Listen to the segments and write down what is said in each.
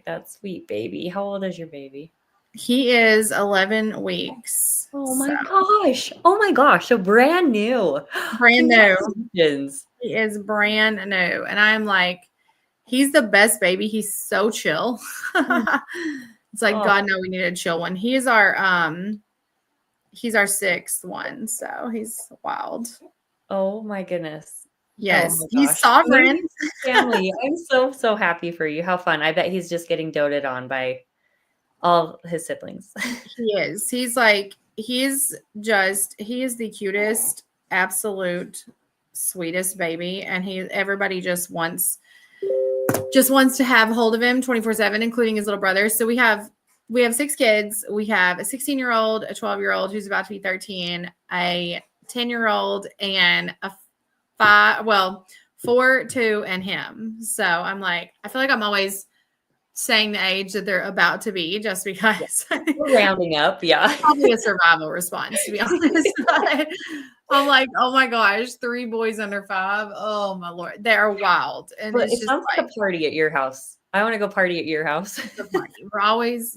that sweet baby. How old is your baby? He is 11 weeks. Oh my gosh. Oh my gosh. So brand new. Brand new. Congratulations. He is brand new. And I'm like, he's the best baby. He's so chill. It's like, God, no, we need a chill one. He's our 6th one. So he's wild. Oh my goodness. Yes. Oh my He's gosh. sovereign. Family. I'm so happy for you. How fun. I bet he's just getting doted on by all his siblings. He is. He's like, he is the cutest, absolute sweetest baby. And everybody just wants to have hold of him 24/7, including his little brother. So we have 6 kids. We have a 16-year-old, a 12-year-old who's about to be 13, a 10-year-old, and a 4, 2, and him. So I'm like, I feel like I'm always saying the age that they're about to be just because we're rounding up. Yeah. Probably a survival response, to be honest. But I'm like, oh my gosh, 3 boys under 5. Oh my Lord. They're wild. And But it's it just sounds like a party at your house. I want to go party at your house. we're always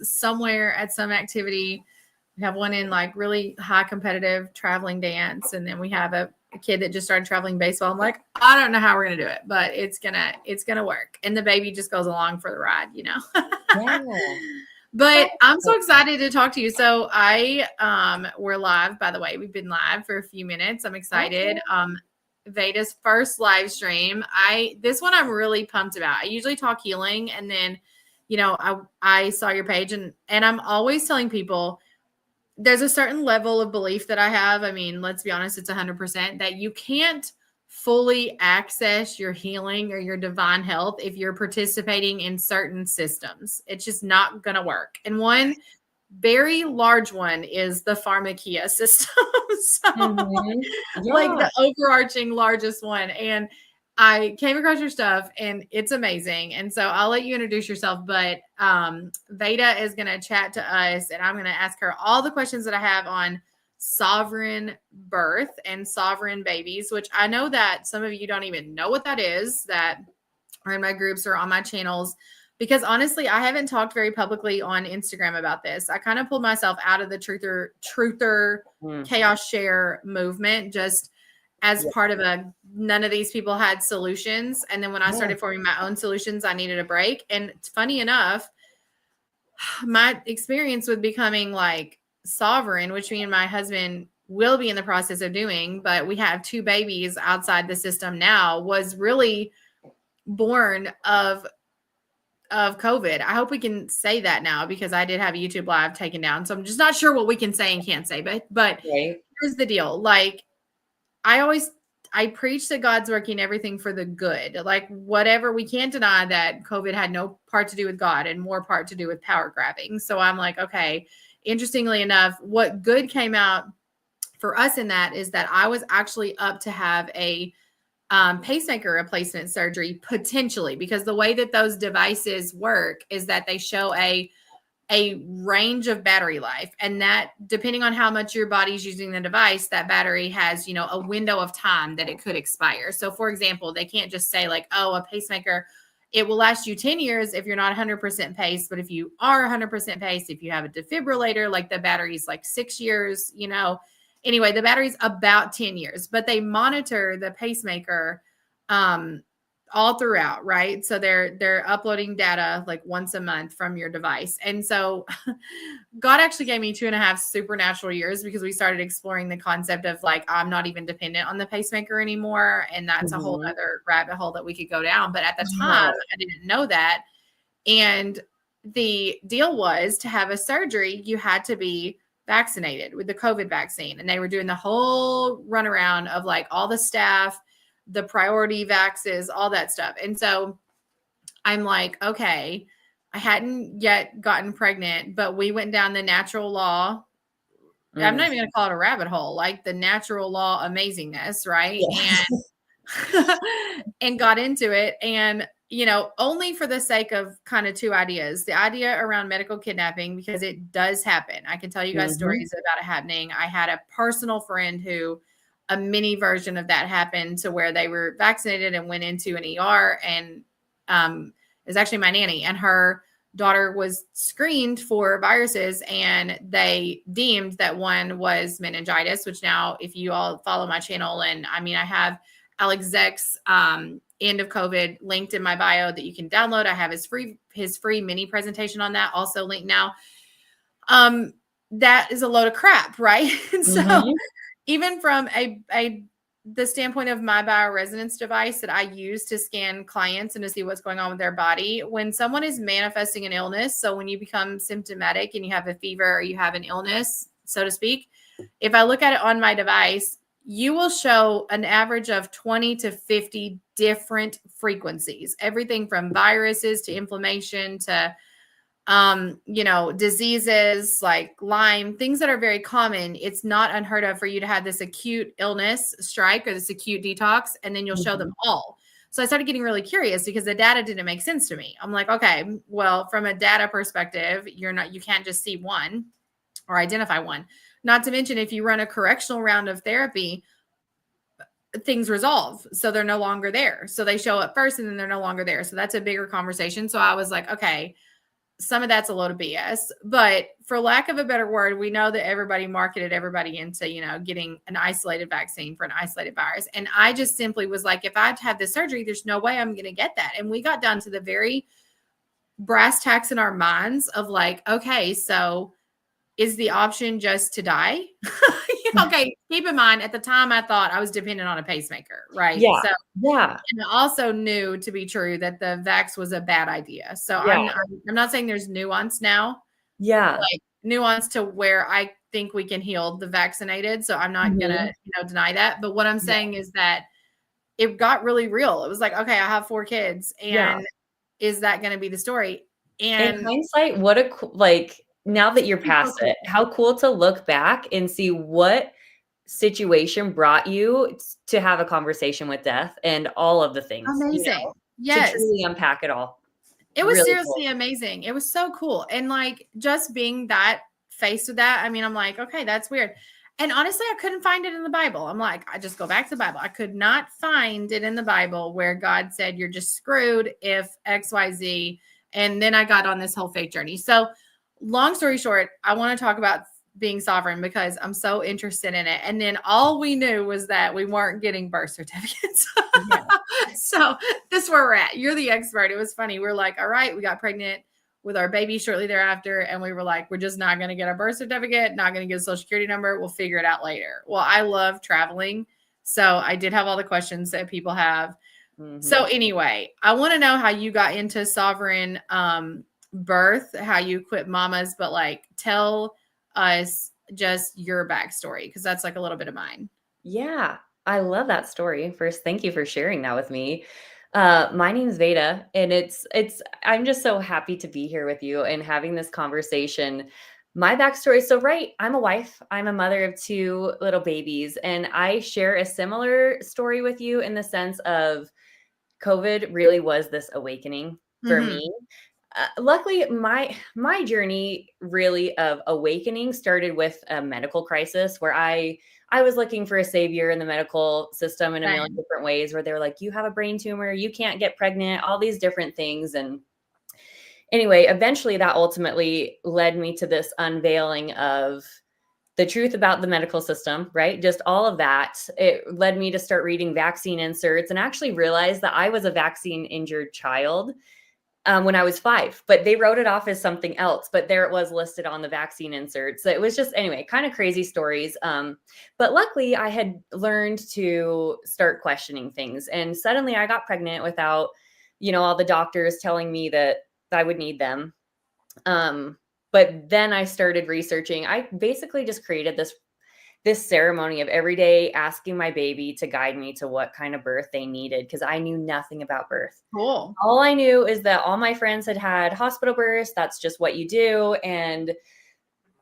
somewhere at some activity. We have one in like really high competitive traveling dance. And then we have a kid that just started traveling baseball. I'm like, I don't know how we're gonna do it, but it's gonna work. And the baby just goes along for the ride, Yeah. But I'm so excited to talk to you. So we're live, by the way. We've been live for a few minutes. I'm excited. Veda's first live stream. This one I'm really pumped about. I usually talk healing, and then, I saw your page, and I'm always telling people there's a certain level of belief that I have. I mean, let's be honest, it's 100% that you can't fully access your healing or your divine health if you're participating in certain systems. It's just not going to work. And one very large one is the pharmakia system. So, like the overarching largest one. And I came across your stuff and it's amazing. And so I'll let you introduce yourself, but Veda is going to chat to us and I'm going to ask her all the questions that I have on sovereign birth and sovereign babies, which I know that some of you don't even know what that is, that are in my groups or on my channels, because honestly, I haven't talked very publicly on Instagram about this. I kind of pulled myself out of the truther chaos share movement, just as part of none of these people had solutions. And then when I started forming my own solutions, I needed a break. And funny enough, my experience with becoming like sovereign, which me and my husband will be in the process of doing, but we have 2 babies outside the system now, was really born of COVID. I hope we can say that now, because I did have YouTube live taken down. So I'm just not sure what we can say and can't say, but here's the deal. Like, I preach that God's working everything for the good. Like, whatever, we can't deny that COVID had no part to do with God and more part to do with power grabbing. So I'm like, okay, interestingly enough, what good came out for us in that is that I was actually up to have a pacemaker replacement surgery potentially, because the way that those devices work is that they show a range of battery life, and that depending on how much your body's using the device, that battery has, a window of time that it could expire. So for example, they can't just say like, oh, a pacemaker, it will last you 10 years if you're not 100% paced. But if you are 100% paced, if you have a defibrillator, like the battery's like 6 years, anyway, the battery's about 10 years, but they monitor the pacemaker all throughout, right? So they're uploading data like once a month from your device. And so God actually gave me 2.5 supernatural years, because we started exploring the concept of like, I'm not even dependent on the pacemaker anymore. And that's a whole other rabbit hole that we could go down. But at the time, I didn't know that. And the deal was, to have a surgery, you had to be vaccinated with the COVID vaccine. And they were doing the whole runaround of like all the staff, the priority vaxes, all that stuff. And so I'm like, okay, I hadn't yet gotten pregnant, but we went down the natural law. I'm not even going to call it a rabbit hole, like the natural law amazingness, right? Yeah. And got into it. And, only for the sake of kind of 2 ideas, the idea around medical kidnapping, because it does happen. I can tell you guys stories about it happening. I had a personal friend who a mini version of that happened, to where they were vaccinated and went into an ER, and is actually my nanny, and her daughter was screened for viruses, and they deemed that one was meningitis, which now, if you all follow my channel, and I mean, I have Alex Zeck's end of COVID linked in my bio that you can download. I have his free mini presentation on that also linked now. That is a load of crap, right? And so even from the standpoint of my bioresonance device that I use to scan clients and to see what's going on with their body, when someone is manifesting an illness, so when you become symptomatic and you have a fever or you have an illness, so to speak, if I look at it on my device, you will show an average of 20 to 50 different frequencies, everything from viruses to inflammation to diseases like Lyme, things that are very common. It's not unheard of for you to have this acute illness strike or this acute detox, and then you'll show them all. So I started getting really curious because the data didn't make sense to me. I'm like, okay, well, from a data perspective, you can't just see one or identify one. Not to mention, if you run a correctional round of therapy, things resolve. So they're no longer there. So they show up first and then they're no longer there. So that's a bigger conversation. So I was like, okay, some of that's a load of BS, but for lack of a better word, we know that everybody marketed everybody into, getting an isolated vaccine for an isolated virus. And I just simply was like, if I'd had this surgery, there's no way I'm going to get that. And we got down to the very brass tacks in our minds of like, okay, so is the option just to die? Okay. Keep in mind, at the time I thought I was dependent on a pacemaker, right? Yeah. So yeah. and I also knew to be true that the vax was a bad idea. So Yeah. I'm not saying there's nuance now. Yeah. Like nuance to where I think we can heal the vaccinated. So I'm not gonna, deny that. But what I'm saying is that it got really real. It was like, okay, I have 4 kids, and is that going to be the story? And in hindsight, what a now that you're past it, how cool to look back and see what situation brought you to have a conversation with death and all of the things. Amazing. Yes. To truly unpack it all. It was really seriously cool. Amazing. It was so cool. And like just being that faced with that, I mean, I'm like, okay, that's weird. And honestly, I couldn't find it in the Bible. I'm like, I just go back to the Bible. I could not find it in the Bible where God said you're just screwed if XYZ. And then I got on this whole faith journey. So long story short, I want to talk about being sovereign because I'm so interested in it. And then all we knew was that we weren't getting birth certificates. So this is where we're at. You're the expert. It was funny. We're like, all right, we got pregnant with our baby shortly thereafter. And we were like, we're just not going to get our birth certificate, not going to get a social security number. We'll figure it out later. Well, I love traveling. So I did have all the questions that people have. So anyway, I want to know how you got into sovereign birth, how you quit mamas, but like tell us just your backstory because that's like a little bit of mine. Yeah, I love that story. First, thank you for sharing that with me. My name's Veda, and I'm just so happy to be here with you and having this conversation. My backstory. So, I'm a wife. I'm a mother of 2 little babies, and I share a similar story with you in the sense of COVID really was this awakening for me. Luckily, my journey really of awakening started with a medical crisis where I was looking for a savior in the medical system in a million different ways, where they were like, you have a brain tumor, you can't get pregnant, all these different things. And anyway, eventually that ultimately led me to this unveiling of the truth about the medical system, right? Just all of that. It led me to start reading vaccine inserts and actually realize that I was a vaccine injured child when I was 5, but they wrote it off as something else, but there it was listed on the vaccine insert. So it was just, anyway, kind of crazy stories. But luckily I had learned to start questioning things, and suddenly I got pregnant without, all the doctors telling me that I would need them. But then I started researching. I basically just created this ceremony of every day asking my baby to guide me to what kind of birth they needed, because I knew nothing about birth. Cool. All I knew is that all my friends had hospital births. That's just what you do. And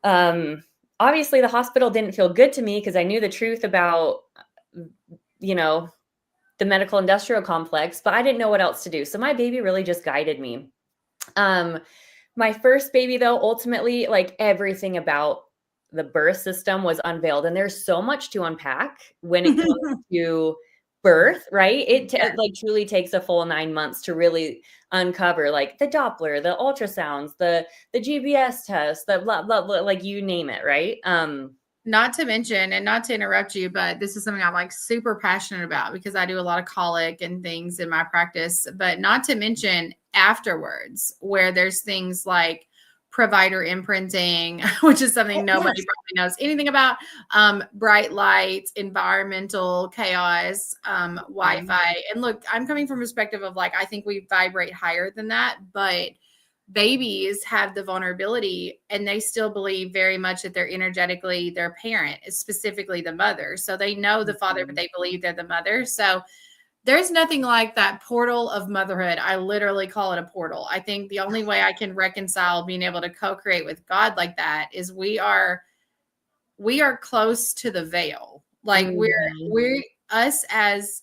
obviously the hospital didn't feel good to me because I knew the truth about, the medical industrial complex, but I didn't know what else to do. So my baby really just guided me. My first baby, though, ultimately, like everything about the birth system was unveiled. And there's so much to unpack when it comes to birth, right? Yes. Like truly takes a full 9 months to really uncover like the Doppler, the ultrasounds, the GBS test, the blah blah blah, like you name it, right? Not to mention, and not to interrupt you, but this is something I'm like super passionate about because I do a lot of colic and things in my practice, but not to mention afterwards, where there's things like provider imprinting, which is something nobody Yes. probably knows anything about, bright lights, environmental chaos, Mhm. Wi-Fi. And look, I'm coming from a perspective of like, I think we vibrate higher than that, but babies have the vulnerability and they still believe very much that they're energetically their parent, specifically the mother. So they know the father, but Mhm. they believe they're the mother. So there's nothing like that portal of motherhood. I literally call it a portal. I think the only way I can reconcile being able to co-create with God like that is we are close to the veil. Like Mhm. we're us as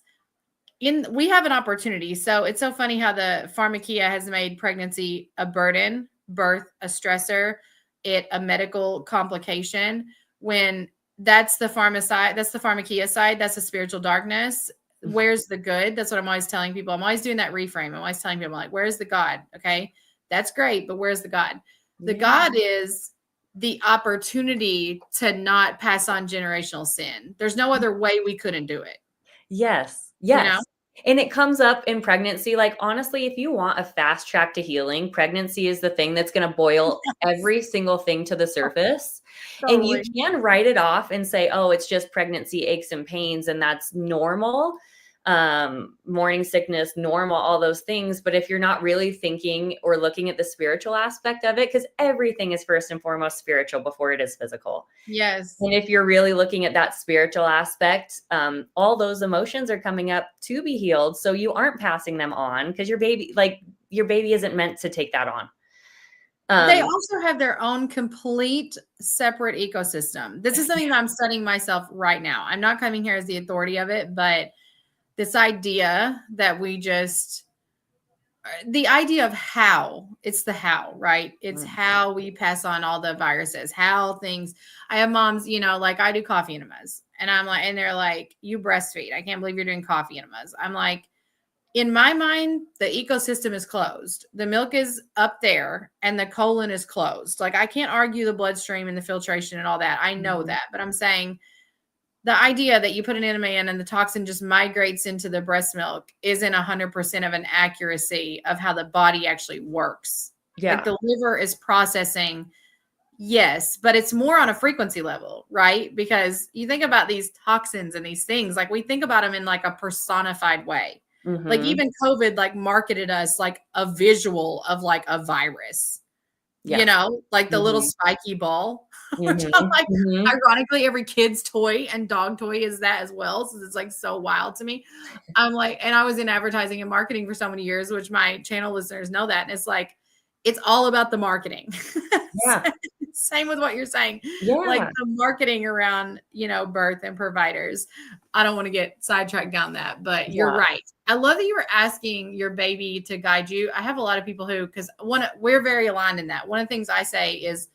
in we have an opportunity. So it's so funny how the pharmakia has made pregnancy a burden, birth a stressor, it a medical complication, when that's the pharma side, that's the pharmakia side, that's the spiritual darkness. Where's the good? That's what I'm always telling people. I'm always doing that reframe. I'm always telling people, like, where's the God? Okay. That's great, but where's the God? The Yeah. God is the opportunity to not pass on generational sin. There's no other way we couldn't do it, Yes. you know? Yes. And it comes up in pregnancy. Like, honestly, if you want a fast track to healing, pregnancy is the thing that's going to boil every single thing to the surface. And you Totally. can write it off and say, oh, it's just pregnancy aches and pains, and that's normal. Morning sickness, normal, all those things. But if you're not really thinking or looking at the spiritual aspect of it, because everything is first and foremost spiritual before it is physical. Yes. And if you're really looking at that spiritual aspect, all those emotions are coming up to be healed. So you aren't passing them on because your baby isn't meant to take that on. They Um, also have their own complete separate ecosystem. This is something that I'm studying myself right now. I'm not coming here as the authority of it, but this idea that the idea of how, it's the how, right? It's mhm. how we pass on all the viruses, how things. I have moms, like I do coffee enemas, and I'm like, and they're like, you breastfeed. I can't believe you're doing coffee enemas. I'm like, in my mind, the ecosystem is closed. The milk is up there and the colon is closed. Like I can't argue the bloodstream and the filtration and all that. I know Mhm. that. But I'm saying the idea that you put an enema in and the toxin just migrates into the breast milk isn't 100% of an accuracy of how the body actually works. Like Yeah. the liver is processing, yes, but it's more on a frequency level, right? Because you think about these toxins and these things, like we think about them in like a personified way. Like Hmm. even COVID like marketed us like a visual of like a virus, Yeah. like the little Hmm. spiky ball, which Hmm. I'm like, Hmm. ironically, every kid's toy and dog toy is that as well. So it's like so wild to me. I'm like, and I was in advertising and marketing for so many years, which my channel listeners know that. And it's like, it's all about the marketing. Yeah. Same with what you're saying, like Yeah. the marketing around, birth and providers. I don't want to get sidetracked down that, but you're Yeah. right. I love that you were asking your baby to guide you. I have a lot of people who, because we're very aligned in that. One of the things I say is,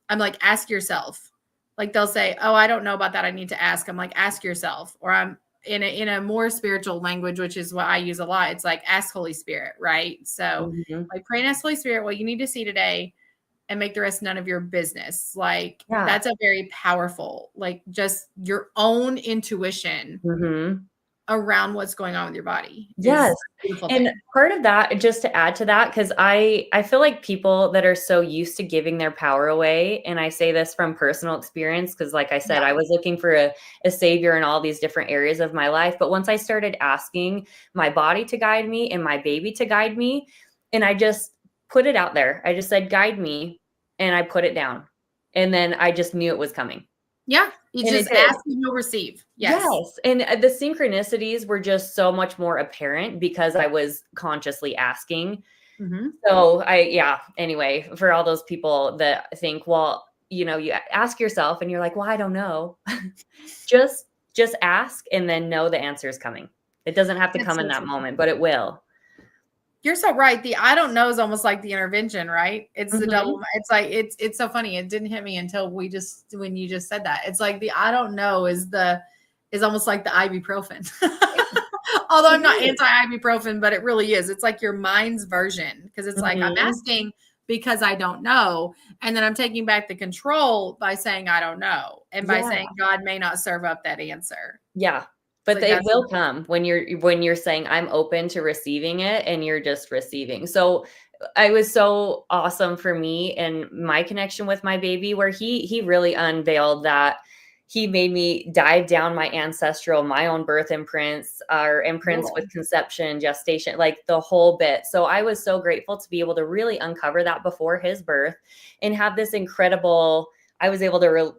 I'm like, ask yourself. Like they'll say, "Oh, I don't know about that. I need to ask." I'm like, ask yourself. Or I'm in a more spiritual language, which is what I use a lot. It's like ask Holy Spirit, right? So Hmm. like pray and ask Holy Spirit what you need to see today and make the rest none of your business. Like Yeah. that's a very powerful, like just your own intuition Hmm. around what's going on with your body Yes. is a beautiful And thing. part of that, just to add to that, because I feel like people that are so used to giving their power away, and I say this from personal experience, because like I said, Yeah. I was looking for a savior in all these different areas of my life. But once I started asking my body to guide me and my baby to guide me, and I just put it out there, I just said, guide me, and I put it down. And then I just knew it was coming. Yeah. You And it just did. ask and you'll receive. Yes. Yes, and, the synchronicities were just so much more apparent because I was consciously asking. Hmm. So anyway, for all those people that think, well, you ask yourself and you're like, "Well, I don't know." Just just ask and then know the answer is coming. It doesn't have to That's come in so that true. moment, but it will. You're so right. The I don't know is almost like the intervention, right? It's the double. Mhm. It's like it's so funny. It didn't hit me until when you just said that. It's like the I don't know is almost like the ibuprofen. Although It I'm not is. anti-ibuprofen, but it really is. It's like your mind's version because it's like I'm Mhm. asking because I don't know. And then I'm taking back the control by saying I don't know and by Yeah. saying God may not serve up that answer. Yeah, It's but like it that's will come when you're saying, "I'm open to receiving it," and you're just receiving. So, it was so awesome for me and my connection with my baby where he really unveiled that. He made me dive down my ancestral, my own birth imprints, our imprints cool. with conception, gestation, like the whole bit. So, I was so grateful to be able to really uncover that before his birth and have this incredible. I was able to,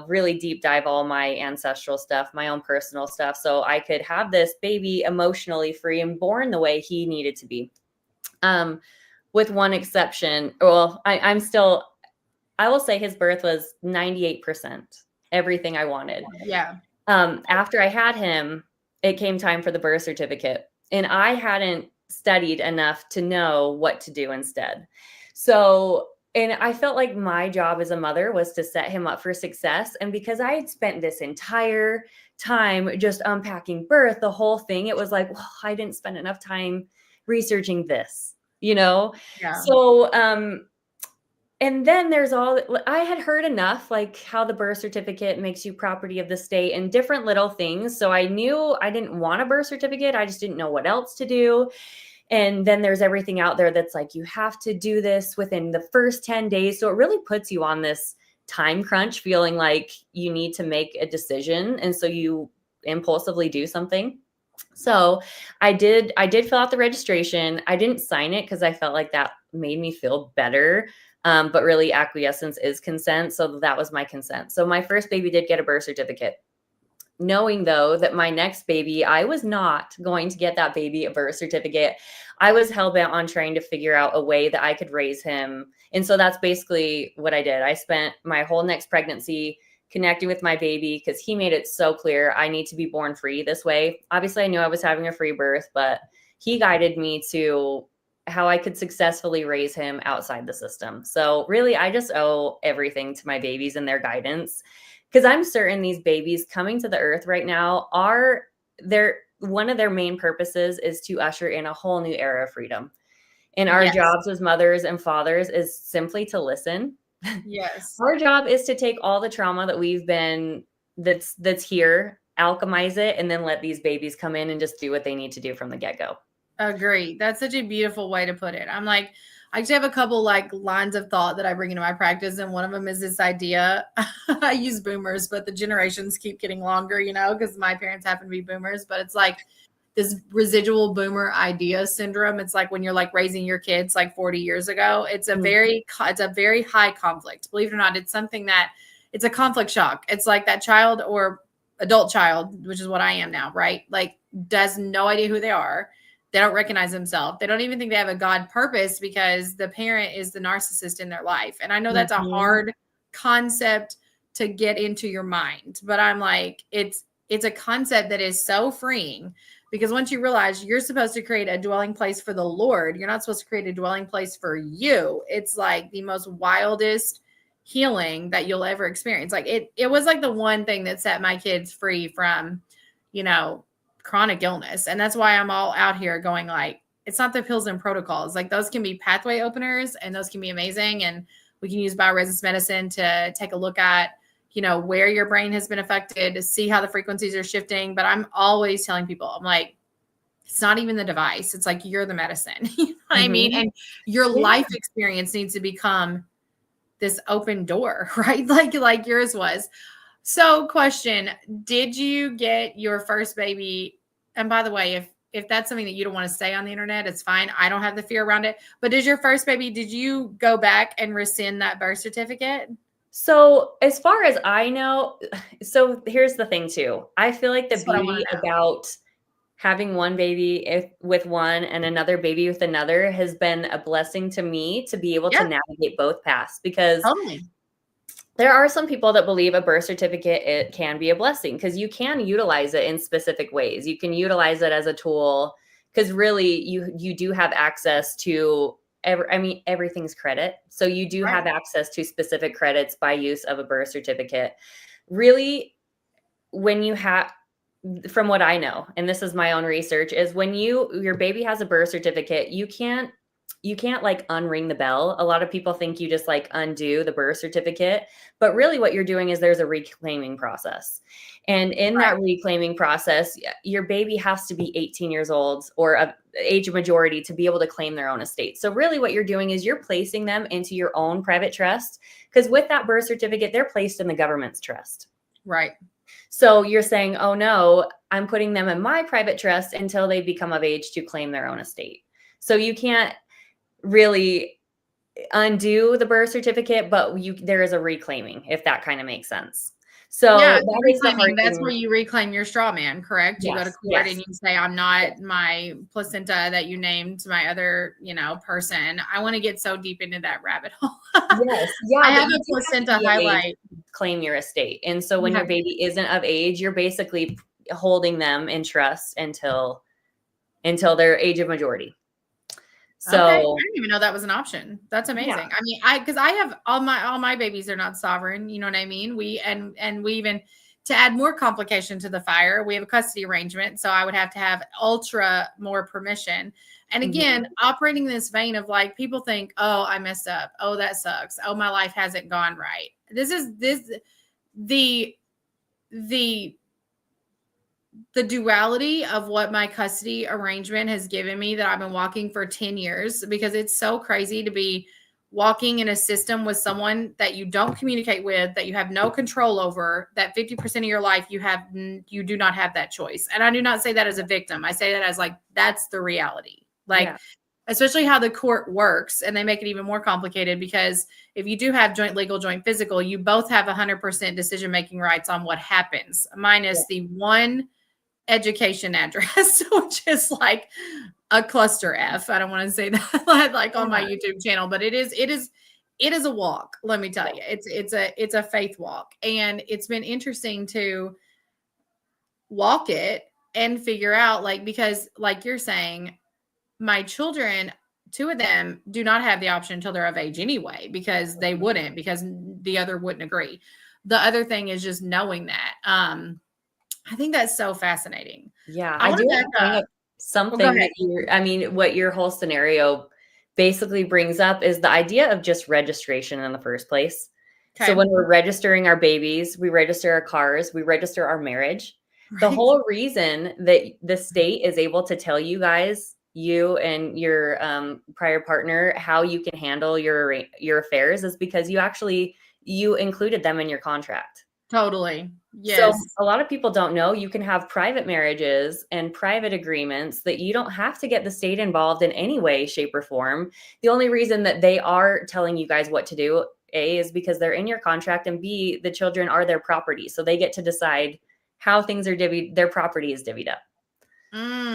really deep dive all my ancestral stuff, my own personal stuff, so I could have this baby emotionally free and born the way he needed to be. Um, with one exception, well, I will say his birth was 98% everything I wanted. Yeah. After I had him, it came time for the birth certificate, and I hadn't studied enough to know what to do instead. So, and I felt like my job as a mother was to set him up for success. And because I had spent this entire time just unpacking birth, the whole thing, it was like, well, I didn't spend enough time researching this, you know? Yeah. So, and then there's all I had heard enough, like how the birth certificate makes you property of the state and different little things. So I knew I didn't want a birth certificate. I just didn't know what else to do. And then there's everything out there that's like, you have to do this within the first 10 days. So it really puts you on this time crunch, feeling like you need to make a decision. And so you impulsively do something. So I did fill out the registration. I didn't sign it because I felt like that made me feel better. But really acquiescence is consent. So that was my consent. So my first baby did get a birth certificate. Knowing though that my next baby, I was not going to get that baby a birth certificate. I was hell bent on trying to figure out a way that I could raise him. And so that's basically what I did. I spent my whole next pregnancy connecting with my baby because he made it so clear I need to be born free this way. Obviously, I knew I was having a free birth, but he guided me to how I could successfully raise him outside the system. So, really, I just owe everything to my babies and their guidance because I'm certain these babies coming to the earth right now are their one of their main purposes is to usher in a whole new era of freedom. And our Yes. jobs as mothers and fathers is simply to listen. Yes. Our job is to take all the trauma that we've been that's here, alchemize it, and then let these babies come in and just do what they need to do from the get-go. Agree. That's such a beautiful way to put it. I'm like, I actually have a couple like lines of thought that I bring into my practice, and one of them is this idea. I use boomers, but the generations keep getting longer, because my parents happen to be boomers. But it's like this residual boomer idea syndrome. It's like when you're like raising your kids like 40 years ago. It's a very high conflict. Believe it or not, it's something that it's a conflict shock. It's like that child or adult child, which is what I am now, right? Like does no idea who they are. They don't recognize themselves. They don't even think they have a God purpose because the parent is the narcissist in their life. And I know that's a Mhm. hard concept to get into your mind, but I'm like, it's a concept that is so freeing because once you realize you're supposed to create a dwelling place for the Lord, you're not supposed to create a dwelling place for you. It's like the most wildest healing that you'll ever experience. Like it was like the one thing that set my kids free from, you know, chronic illness. And that's why I'm all out here going like, it's not the pills and protocols. Like those can be pathway openers and those can be amazing. And we can use bioresonance medicine to take a look at, where your brain has been affected to see how the frequencies are shifting. But I'm always telling people, I'm like, it's not even the device. It's like you're the medicine. You know what I mean? Mhm. And your Yeah. life experience needs to become this open door, right? Like yours was. So, question, did you get your first baby? And by the way, if that's something that you don't want to say on the internet, it's fine. I don't have the fear around it. But did your first baby, did you go back and rescind that birth certificate? So, as far as I know, so here's the thing too. I feel like the That's what I want beauty to know. about having one baby with one and another baby with another has been a blessing to me to be able to Yeah, navigate both paths because totally. there are some people that believe a birth certificate it can be a blessing because you can utilize it in specific ways. You can utilize it as a tool because really you do have access to everything's credit. So you do Right. have access to specific credits by use of a birth certificate. Really when you have from what I know, and this is my own research, is when your baby has a birth certificate, you can't like unring the bell. A lot of people think you just like undo the birth certificate, but really what you're doing is there's a reclaiming process. And in Right. that reclaiming process, your baby has to be 18 years old or of age of majority to be able to claim their own estate. So really what you're doing is you're placing them into your own private trust, because with that birth certificate, they're placed in the government's trust. Right. So you're saying, oh no, I'm putting them in my private trust until they become of age to claim their own estate. So you can't really undo the birth certificate, but there is a reclaiming, if that kind of makes sense. Yeah, So the that is the hard reclaiming, that's where thing. you reclaim your straw man, correct? You go to Yes, court and yes, you say, I'm not yes, my placenta that you named my other, person. I want to get so deep into that rabbit hole. yes, I yeah, but have you a do have to placenta be of age highlight. to claim your estate. And so You when have your baby isn't of age, you're basically holding them in trust until their age of majority. Okay, I So didn't even know that was an option. That's yeah, amazing. I mean, because I have all my babies are not sovereign. You know what I mean? We even, to add more complication to the fire, we have a custody arrangement, so I would have to have ultra more permission. And mhm, again, operating in this vein of like people think, oh, I messed up. Oh, that sucks. Oh, my life hasn't gone right. This the the the duality of what my custody arrangement has given me that I've been walking for 10 years, because it's so crazy to be walking in a system with someone that you don't communicate with, that you have no control over, that 50% of your life you do not have that choice. And I do not say that as a victim. I say that as like that's the reality. Like yeah, especially how the court works, and they make it even more complicated because if you do have joint legal, joint physical, you both have 100% decision making rights on what happens, yeah, minus the one education address, which is like a cluster F. I don't want to say that like on my yeah, YouTube channel, but it is a walk. Let me tell yeah, you, it's a faith walk, and it's been interesting to walk it and figure out like because like you're saying, my children. Two of them do not have the option until they're of age anyway, because they mhm. wouldn't, because the other wouldn't agree. The other thing is just knowing that. I think that's so fascinating. Yeah, I I want do to want back to bring up. up Oh, go something ahead. that what your whole scenario basically brings up is the idea of just registration in the first place. So Okay. when we're registering our babies, we register our cars, we register our marriage. The Right. whole reason that the state is able to tell you guys, you and your prior partner, how you can handle your affairs is because you included them in your contract. Totally. So Yes. a lot of people don't know you can have private marriages and private agreements that you don't have to get the state involved in any way, shape, or form. The only reason that they are telling you guys what to do, A, is because they're in your contract, and B, the children are their property. So they get to decide how things are their property is divvied up.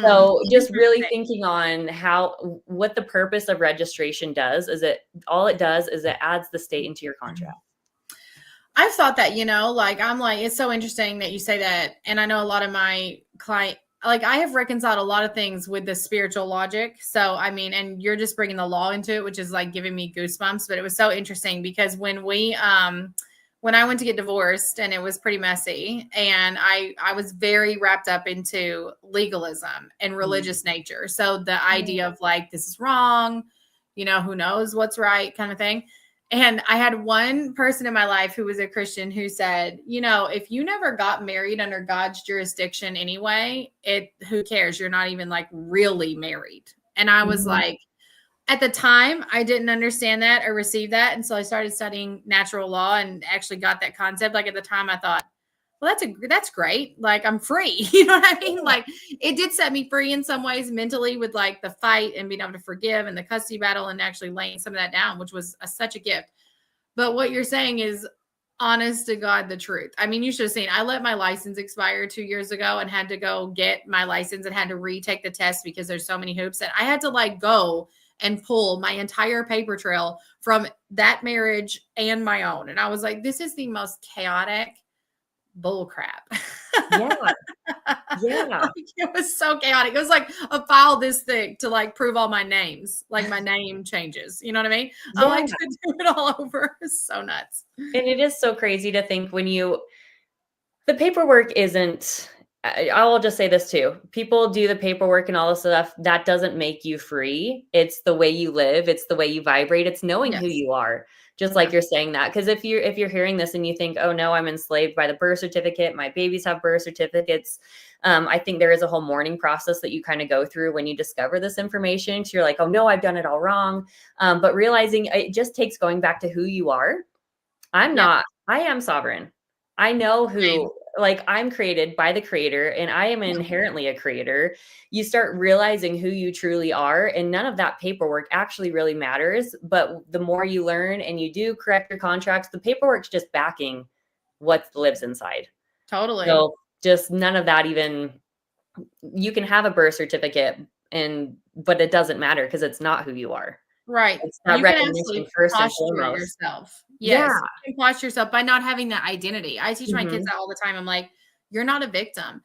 So just really Interesting. thinking on what the purpose of registration does is all it does is it adds the state into your contract. I've thought that, like I'm like, it's so interesting that you say that. And I know a lot of my client, like I have reconciled a lot of things with the spiritual logic. So, I mean, and you're just bringing the law into it, which is like giving me goosebumps. But it was so interesting because when I went to get divorced, and it was pretty messy, and I was very wrapped up into legalism and Mhm. religious nature. So the Yeah. idea of like, this is wrong, who knows what's right kind of thing. And I had one person in my life who was a Christian who said, if you never got married under God's jurisdiction anyway, who cares? You're not even like really married. And I was Mhm. like, at the time, I didn't understand that or receive that. And so I started studying natural law and actually got that concept. Like at the time I thought, well, that's great. Like I'm free. You know what I mean? Like it did set me free in some ways mentally with like the fight and being able to forgive and the custody battle and actually laying some of that down, which was such a gift. But what you're saying is honest to God, the truth. I mean, you should have seen, I let my license expire 2 years ago and had to go get my license and had to retake the test because there's so many hoops that I had to like go and pull my entire paper trail from that marriage and my own. And I was like, this is the most chaotic bull crap. Yeah. Yeah. Like, it was so chaotic. It was like a file this thick to like prove all my names, like my name changes. You know what I mean? I Yeah. like to do it all over. It's so nuts. And it is so crazy to think the paperwork isn't I'll just say this too. People do the paperwork and all this stuff. That doesn't make you free. It's the way you live. It's the way you vibrate. It's knowing who Yes. you are. Just like Yeah, you're saying that. Because if you're hearing this and you think, oh no, I'm enslaved by the birth certificate. My babies have birth certificates. I think there is a whole mourning process that you kind of go through when you discover this information. So you're like, oh no, I've done it all wrong. But realizing it just takes going back to who you are. yeah, I am sovereign. I know same. who, like, I'm created by the creator and I am inherently a creator. You start realizing who you truly are, and none of that paperwork actually really matters. But the more you learn and you do correct your contracts, the paperwork's just backing what lives inside. Totally. So just none of that even, you can have a birth certificate but it doesn't matter because it's not who you are. Right. It's that You can recognition actually first and posture foremost. yourself. Yeah. Yes, you can posture yourself by not having that identity. I teach my kids Mhm. that all the time. I'm like, you're not a victim.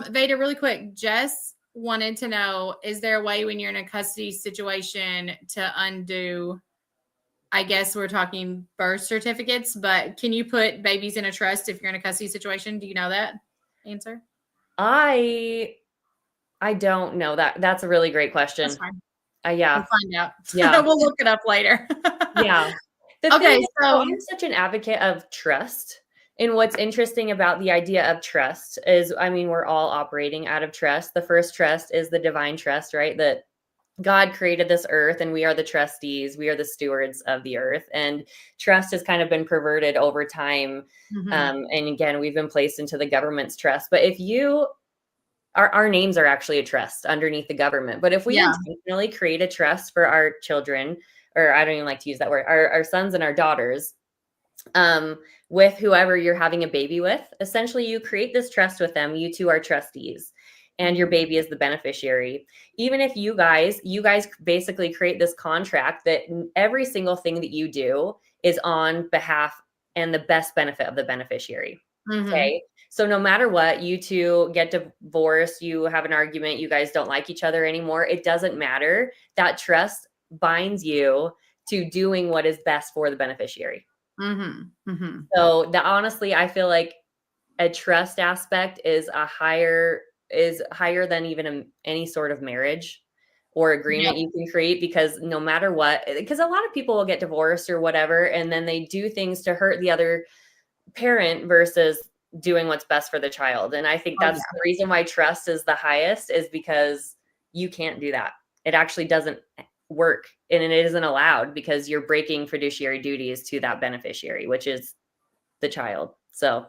Veda, really quick, Jess wanted to know, is there a way when you're in a custody situation to undo, I guess we're talking birth certificates, but can you put babies in a trust if you're in a custody situation? Do you know that answer? I I don't know that. That's a really great That's question. fine. We'll Yeah, find out. yeah, We'll look it up later. yeah. The thing Okay, is, so so I'm such an advocate of trust. And what's interesting about the idea of trust is, I mean, we're all operating out of trust. The first trust is the divine trust, right? That God created this earth and we are the trustees, we are the stewards of the earth. And trust has kind of been perverted over time. mhm. And again, we've been placed into the government's trust. But if you our names are actually a trust underneath the government. But if we Yeah. intentionally create a trust for our children, or I don't even like to use that word, our sons and our daughters, um, with whoever you're having a baby with, essentially you create this trust with them. You two are trustees. And your Mhm. baby is the beneficiary. Even if you guys basically create this contract that every single thing that you do is on behalf and the best benefit of the beneficiary. Mhm. Okay. So no matter what, you two get divorced, you have an argument, you guys don't like each other anymore. It doesn't matter. That trust binds you to doing what is best for the beneficiary. Mhm. Mhm. So that honestly, I feel like a trust aspect is higher than even any sort of marriage or Yep. agreement you can create, because no matter what, because a lot of people will get divorced or whatever, and then they do things to hurt the other parent versus doing what's best for the child. And I think Oh, that's yeah. the reason why trust is the highest, is because you can't do that. It actually doesn't work and it isn't allowed, because you're breaking fiduciary duties to that beneficiary, which is the child. So,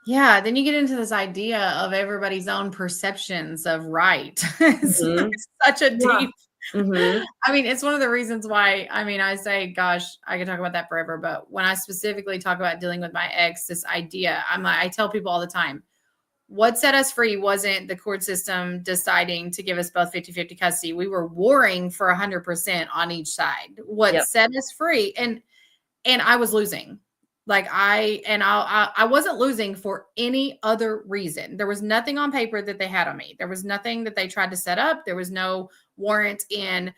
Yeah, then you get into this idea of everybody's own perceptions of right. It's mhm. such a Yeah. deep Mhm. I mean, it's one of the reasons why, I mean, I say, gosh, I could talk about that forever, but when I specifically talk about dealing with my ex, this idea, I'm like, I tell people all the time, what set us free wasn't the court system deciding to give us both 50-50 custody. We were warring for 100% on each side. What Yep. set us free, and I was losing. Like I wasn't losing for any other reason. There was nothing on paper that they had on me. There was nothing that they tried to set up. There was no warrant in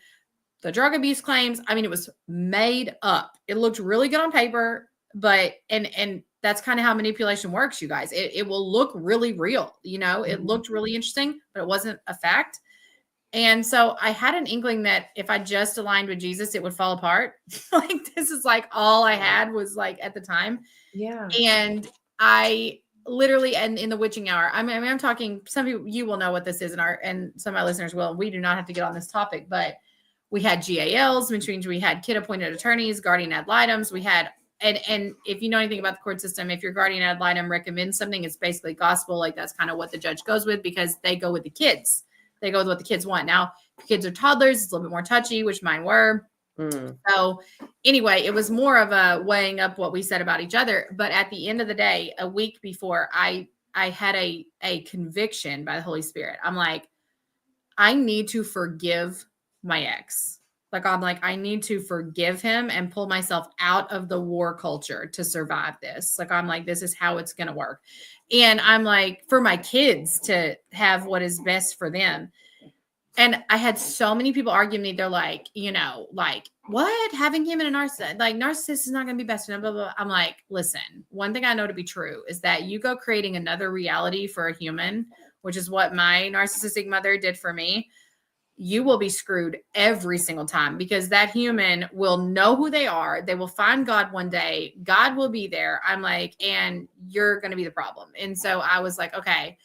the drug abuse claims. I mean, it was made up. It looked really good on paper, but and that's kind of how manipulation works, you guys. It will look really real, you know. It Mhm. looked really interesting, but it wasn't a fact. And so I had an inkling that if I just aligned with Jesus, it would fall apart. Like this is like all I had was like at the time. Yeah. And I literally, and in the witching hour, I'm talking, some people, you will know what this is, and some of my listeners will. We do not have to get on this topic, but we had GALs, which means we had kid appointed attorneys, guardian ad litems. We had, and if you know anything about the court system, if your guardian ad litem recommends something, it's basically gospel. Like that's kind of what the judge goes with, because they go with the kids. They go with what the kids want. Now, if kids are toddlers, it's a little bit more touchy, which mine were. Mm. So anyway, it was more of a weighing up what we said about each other. But at the end of the day, a week before, I had a conviction by the Holy Spirit. I'm like, I need to forgive my ex. Like I'm like, I need to forgive him and pull myself out of the war culture to survive this. Like I'm like, this is how it's gonna work. And I'm like, for my kids to have what is best for them. And I had so many people argue me. They're like, you know, like, what? Having him in a narcissist, like, narcissist is not going to be best friend, blah, blah, blah. I'm like, listen, one thing I know to be true is that you go creating another reality for a human, which is what my narcissistic mother did for me. You will be screwed every single time because that human will know who they are. They will find God one day. God will be there. I'm like, and you're going to be the problem. And so I was like, okay,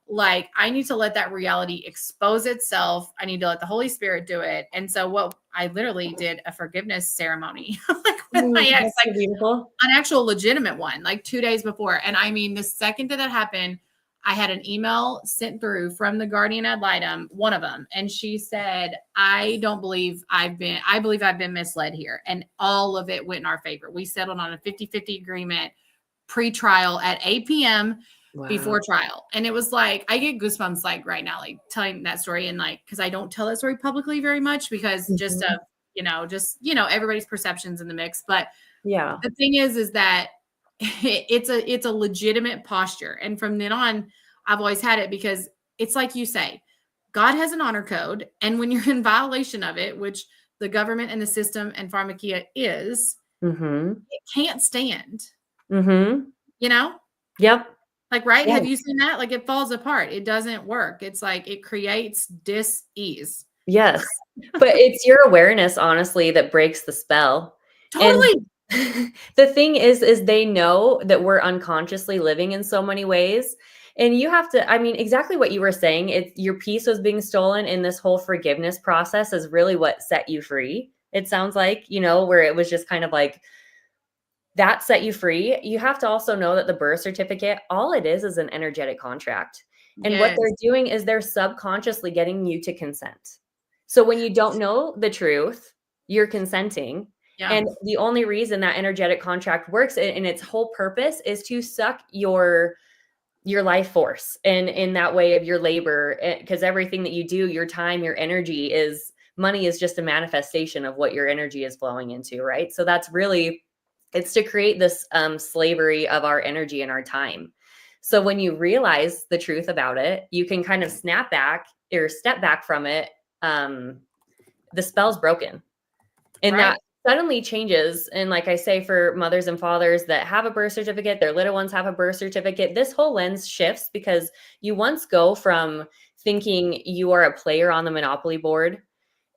like I need to let that reality expose itself. I need to let the Holy Spirit do it. And so what I literally did a forgiveness ceremony like with my ex, That's so like beautiful. an actual legitimate one, like 2 days before. And I mean, the second that happened, I had an email sent through from the guardian ad litem, one of them, and she said, I believe I've been misled here. And all of it went in our favor. We settled on a 50-50 agreement pre-trial at 8 p.m. before Wow. trial. And it was like, I get goosebumps like right now, like telling that story. And like, cause I don't tell that story publicly very much because just Mhm. of, everybody's perceptions in the mix. But Yeah. the thing is that it's a legitimate posture. And from then on, I've always had it because it's like you say, God has an honor code. And when you're in violation of it, which the government and the system and pharmakia is, Mhm. it can't stand, Mhm. you know? Yep. Like, right? Yeah. Have you seen that? Like, it falls apart. It doesn't work. It's like it creates dis-ease. Yes. But it's your awareness, honestly, that breaks the spell. And Totally. the thing is they know that we're unconsciously living in so many ways. And you have to, I mean, exactly what you were saying, it's your peace was being stolen, and this whole forgiveness process is really what set you free. It sounds like, where it was just kind of like that set you free. You have to also know that the birth certificate, all it is an energetic contract. And what Yes. they're doing is they're subconsciously getting you to consent. So when you don't know the truth, you're consenting. Yeah. And the only reason that energetic contract works and its whole purpose is to suck your life force and in that way of your labor, because everything that you do, your time, your energy, is money is just a manifestation of what your energy is flowing into, right? So that's really, it's to create this slavery of our energy and our time. So when you realize the truth about it, you can kind of snap back or step back from it. The spell's broken, and Right. that suddenly changes. And like I say, for mothers and fathers that have a birth certificate, their little ones have a birth certificate, this whole lens shifts, because you once go from thinking you are a player on the Monopoly board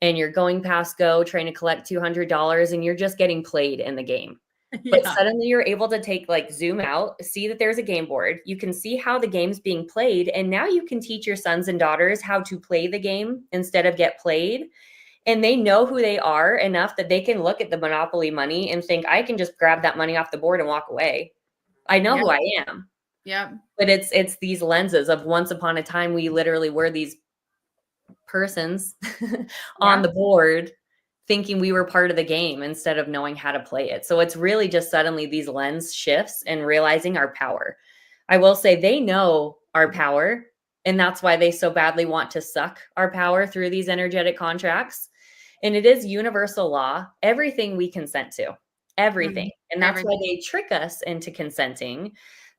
and you're going past go trying to collect $200 and you're just getting played in the game. But Yeah. suddenly you're able to zoom out, see that there's a game board. You can see how the game's being played. And now you can teach your sons and daughters how to play the game instead of get played. And they know who they are enough that they can look at the Monopoly money and think, I can just grab that money off the board and walk away. I know Yeah. who I am. Yeah. But it's these lenses of once upon a time, we literally were these persons on Yeah. the board thinking we were part of the game instead of knowing how to play it. So it's really just suddenly these lens shifts and realizing our power. I will say they know our power, and that's why they so badly want to suck our power through these energetic contracts. And it is universal law, everything we consent to, everything. Mhm. And that's why Everything. they trick us into consenting.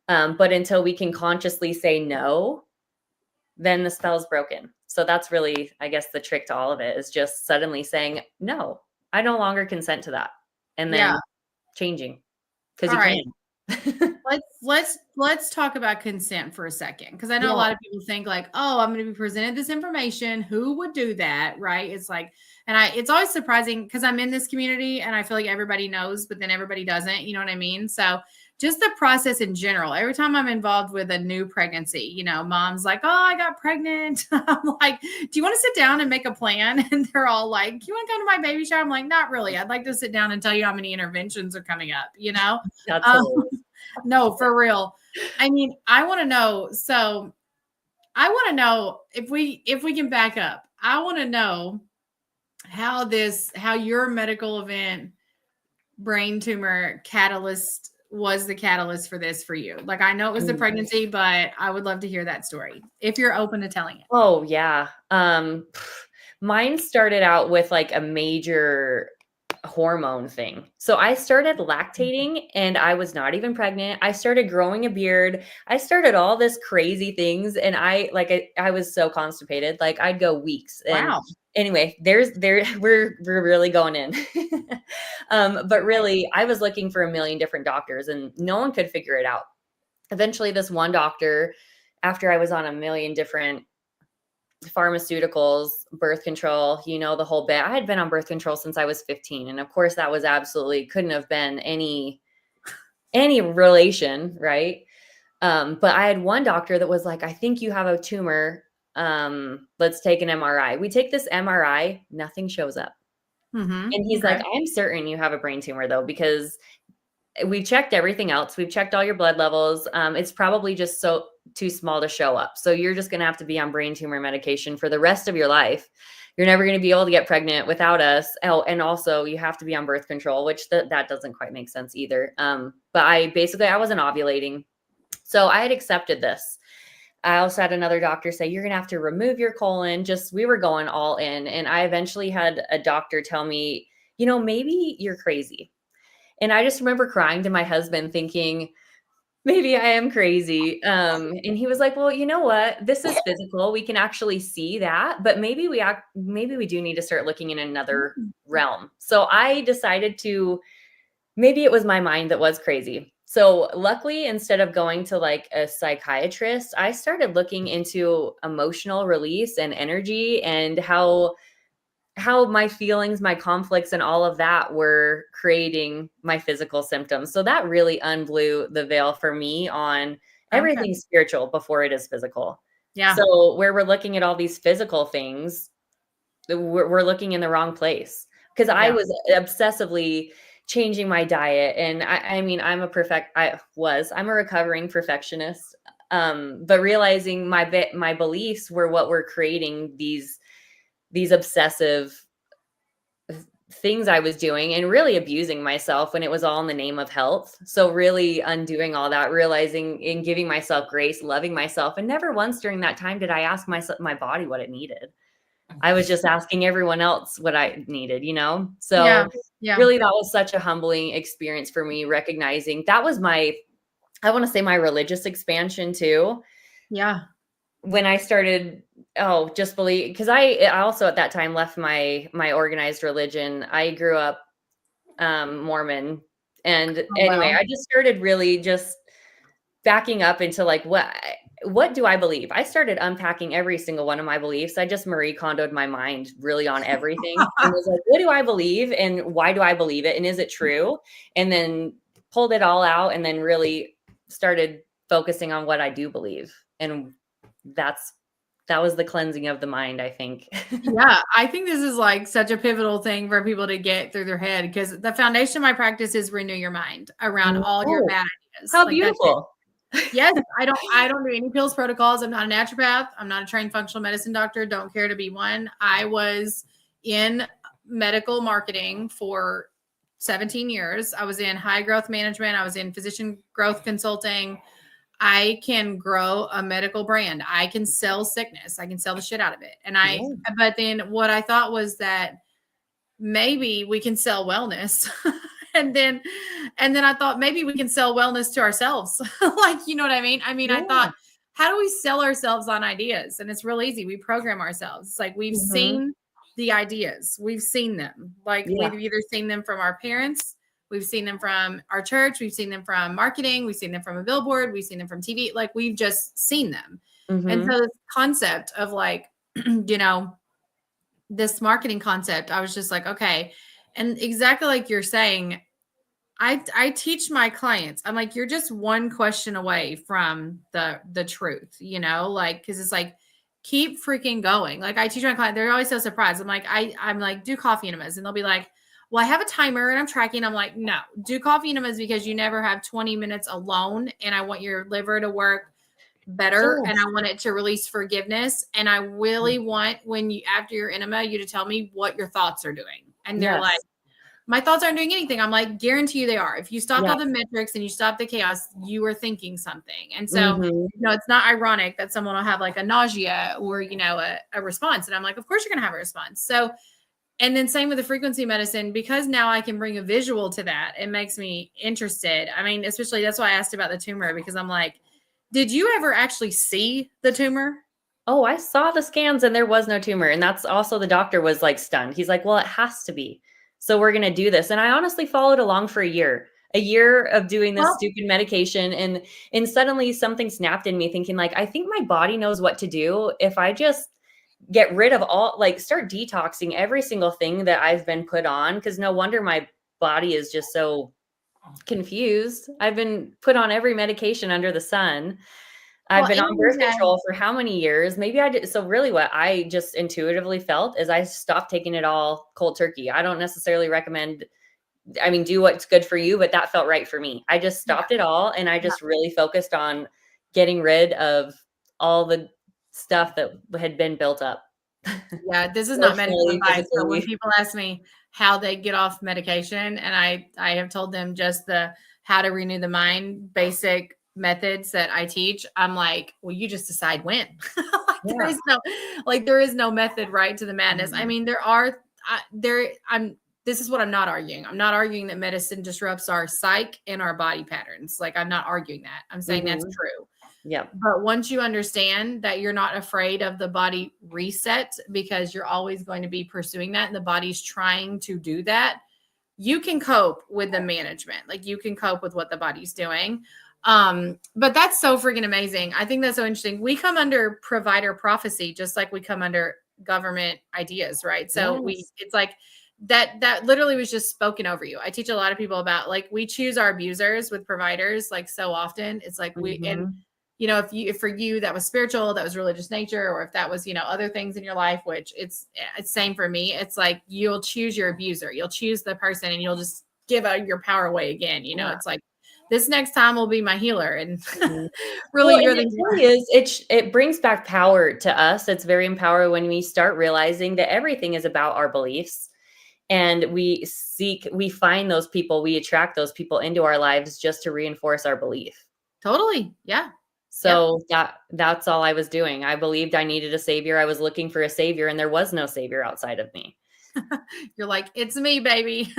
But until we can consciously say no, then the spell's broken. So that's really, I guess, the trick to all of it is just suddenly saying, no, I no longer consent to that. And Yeah. then changing, because All you right. can. Let's talk about consent for a second, because I know a Yeah. lot of people think like, oh, I'm going to be presented this information. Who would do that, right? It's like, and it's always surprising because I'm in this community and I feel like everybody knows, but then everybody doesn't. You know what I mean? So just the process in general. Every time I'm involved with a new pregnancy, mom's like, oh, I got pregnant. I'm like, do you want to sit down and make a plan? And they're all like, you want to come to my baby shower? I'm like, not really. I'd like to sit down and tell you how many interventions are coming up. That's Um, hilarious. no, for real. I mean, I want to know. So I want to know if we can back up. I want to know how your medical event brain tumor catalyst was the catalyst for this for you. Like, I know it was the Mm. pregnancy, but I would love to hear that story if you're open to telling it. Oh, yeah. Mine started out with like a major hormone thing. So I started lactating and I was not even pregnant. I started growing a beard. I started all this crazy things and I was so constipated. Like I'd go weeks. And Wow. anyway, we're really going in. But really I was looking for a million different doctors and no one could figure it out. Eventually this one doctor, after I was on a million different pharmaceuticals, birth control, the whole bit. I had been on birth control since I was 15. And of course that was absolutely couldn't have been any relation, right? But I had one doctor that was like, I think you have a tumor. Let's take an MRI. We take this MRI, nothing shows up. And he's like, Okay. I'm certain you have a brain tumor though, because we've checked everything else. We've checked all your blood levels. It's probably just so too small to show up. So you're just going to have to be on brain tumor medication for the rest of your life. You're never going to be able to get pregnant without us. Oh, and also you have to be on birth control, which that doesn't quite make sense either. But I wasn't ovulating. So I had accepted this. I also had another doctor say, you're going to have to remove your colon. We were going all in. And I eventually had a doctor tell me, maybe you're crazy. And I just remember crying to my husband thinking, maybe I am crazy. And he was like, well, you know what? This is physical. We can actually see that, but maybe we do need to start looking in another realm. So I decided maybe it was my mind that was crazy. So luckily, instead of going to like a psychiatrist, I started looking into emotional release and energy and how my feelings, my conflicts, and all of that were creating my physical symptoms. So that really unblew the veil for me on Okay. everything spiritual before it is physical. Yeah. So where we're looking at all these physical things, we're looking in the wrong place. Because I Yeah. was obsessively changing my diet. And I mean, I'm a recovering perfectionist. But realizing my beliefs were what were creating these obsessive things I was doing and really abusing myself when it was all in the name of health. So really undoing all that, realizing and giving myself grace, loving myself. And never once during that time did I ask my body what it needed. I was just asking everyone else what I needed, Yeah. So Yeah. really that was such a humbling experience for me, recognizing that was I want to say my religious expansion too. Yeah. When I started, just believe, because I also at that time left my organized religion. I grew up Mormon, and Oh, anyway, wow. I just started really just backing up into like what do I believe? I started unpacking every single one of my beliefs. I just Marie Kondoed my mind really on everything and was like, what do I believe and why do I believe it and is it true? And then pulled it all out and then really started focusing on what I do believe. And that was the cleansing of the mind, I think. Yeah, I think this is like such a pivotal thing for people to get through their head because the foundation of my practice is renew your mind around all your Oh, bad ideas. how Like that's it. beautiful. Yes, I don't do any pills protocols. I'm not a naturopath. I'm not a trained functional medicine doctor. Don't care to be one. I was in medical marketing for 17 years. I was in high growth management. I was in physician growth consulting. I can grow a medical brand. I can sell sickness. I can sell the shit out of it. Yeah. But then what I thought was that maybe we can sell wellness. and then I thought maybe we can sell wellness to ourselves. Like, you know what I mean? I mean, I Yeah. thought, how do we sell ourselves on ideas? And it's real easy. We program ourselves. It's like we've Mhm. seen the ideas. We've seen them. Like Yeah. we've either seen them from our parents, we've seen them from our church, we've seen them from marketing, we've seen them from a billboard, we've seen them from TV. Like we've just seen them. And Mhm. so this concept of like, you know, this marketing concept, I was just like, okay. And exactly like you're saying, I teach my clients, I'm like, you're just one question away from the truth, you know, like, cause it's like, keep freaking going. Like I teach my client, they're always so surprised. I'm like, do coffee enemas. And they'll be like, well, I have a timer and I'm tracking. I'm like, no, do coffee enemas because you never have 20 minutes alone. And I want your liver to work better and I Yes. want it to release forgiveness. And I really want when you after your enema, you to tell me what your thoughts are doing. And they're like, Yes. my thoughts aren't doing anything. I'm like, guarantee you they are. If you stopped Yeah. all the metrics and you stopped the chaos, you are thinking something. And so, Mhm. it's not ironic that someone will have like a nausea or, a response. And I'm like, of course you're going to have a response. So And then same with the frequency medicine, because now I can bring a visual to that. It makes me interested. I mean, especially that's why I asked about the tumor, because I'm like, did you ever actually see the tumor? Oh, I saw the scans and there was no tumor. And that's also the doctor was like stunned. He's like, well, it has to be. So we're going to do this. And I honestly followed along for a year of doing this Well, stupid medication. And suddenly something snapped in me thinking like, I think my body knows what to do if I just get rid of all, like start detoxing every single thing that I've been put on. Cause no wonder my body is just so confused. I've been put on every medication under the sun. I've well, been and on you birth have, control for how many years? Maybe I did. So really what I just intuitively felt is I stopped taking it all cold turkey. I don't necessarily recommend, I mean, do what's good for you, but that felt right for me. I just yeah, stopped it all and I yeah, just really focused on getting rid of all the stuff that had been built up. yeah. This is not medical Emotionally, advice, but when physically. people ask me how they get off medication, and I have told them just the how to renew the mind basic methods that I teach, I'm like, well, you just decide when. Like Yeah. there is no method right to the madness. I mean, there are there. I'm this is what I'm not arguing. I'm not arguing that medicine disrupts our psyche and our body patterns. Like I'm not arguing that. I'm saying that's Hmm. true. Yep. But once you understand that you're not afraid of the body reset because you're always going to be pursuing that and the body's trying to do that, you can cope with the management. Like you can cope with what the body's doing. But that's so freaking amazing. I think that's so interesting. We come under provider prophecy, just like we come under government ideas, right? So Yes. it's like that literally was just spoken over you. I teach a lot of people about like we choose our abusers with providers like so often. It's like and Hmm. if for you that was spiritual, that was religious nature, or if that was, other things in your life, which it's same for me. It's like you'll choose your abuser, you'll choose the person, and you'll just give out your power away again. Yeah. It's like this next time will be my healer, and Mhm. Well, really, and you're it the really is, it brings back power to us. It's very empowering when we start realizing that everything is about our beliefs and we find those people, we attract those people into our lives just to reinforce our belief. totally, yeah, yep. So that's all I was doing. I believed I needed a savior. I was looking for a savior and there was no savior outside of me. You're like it's me, baby.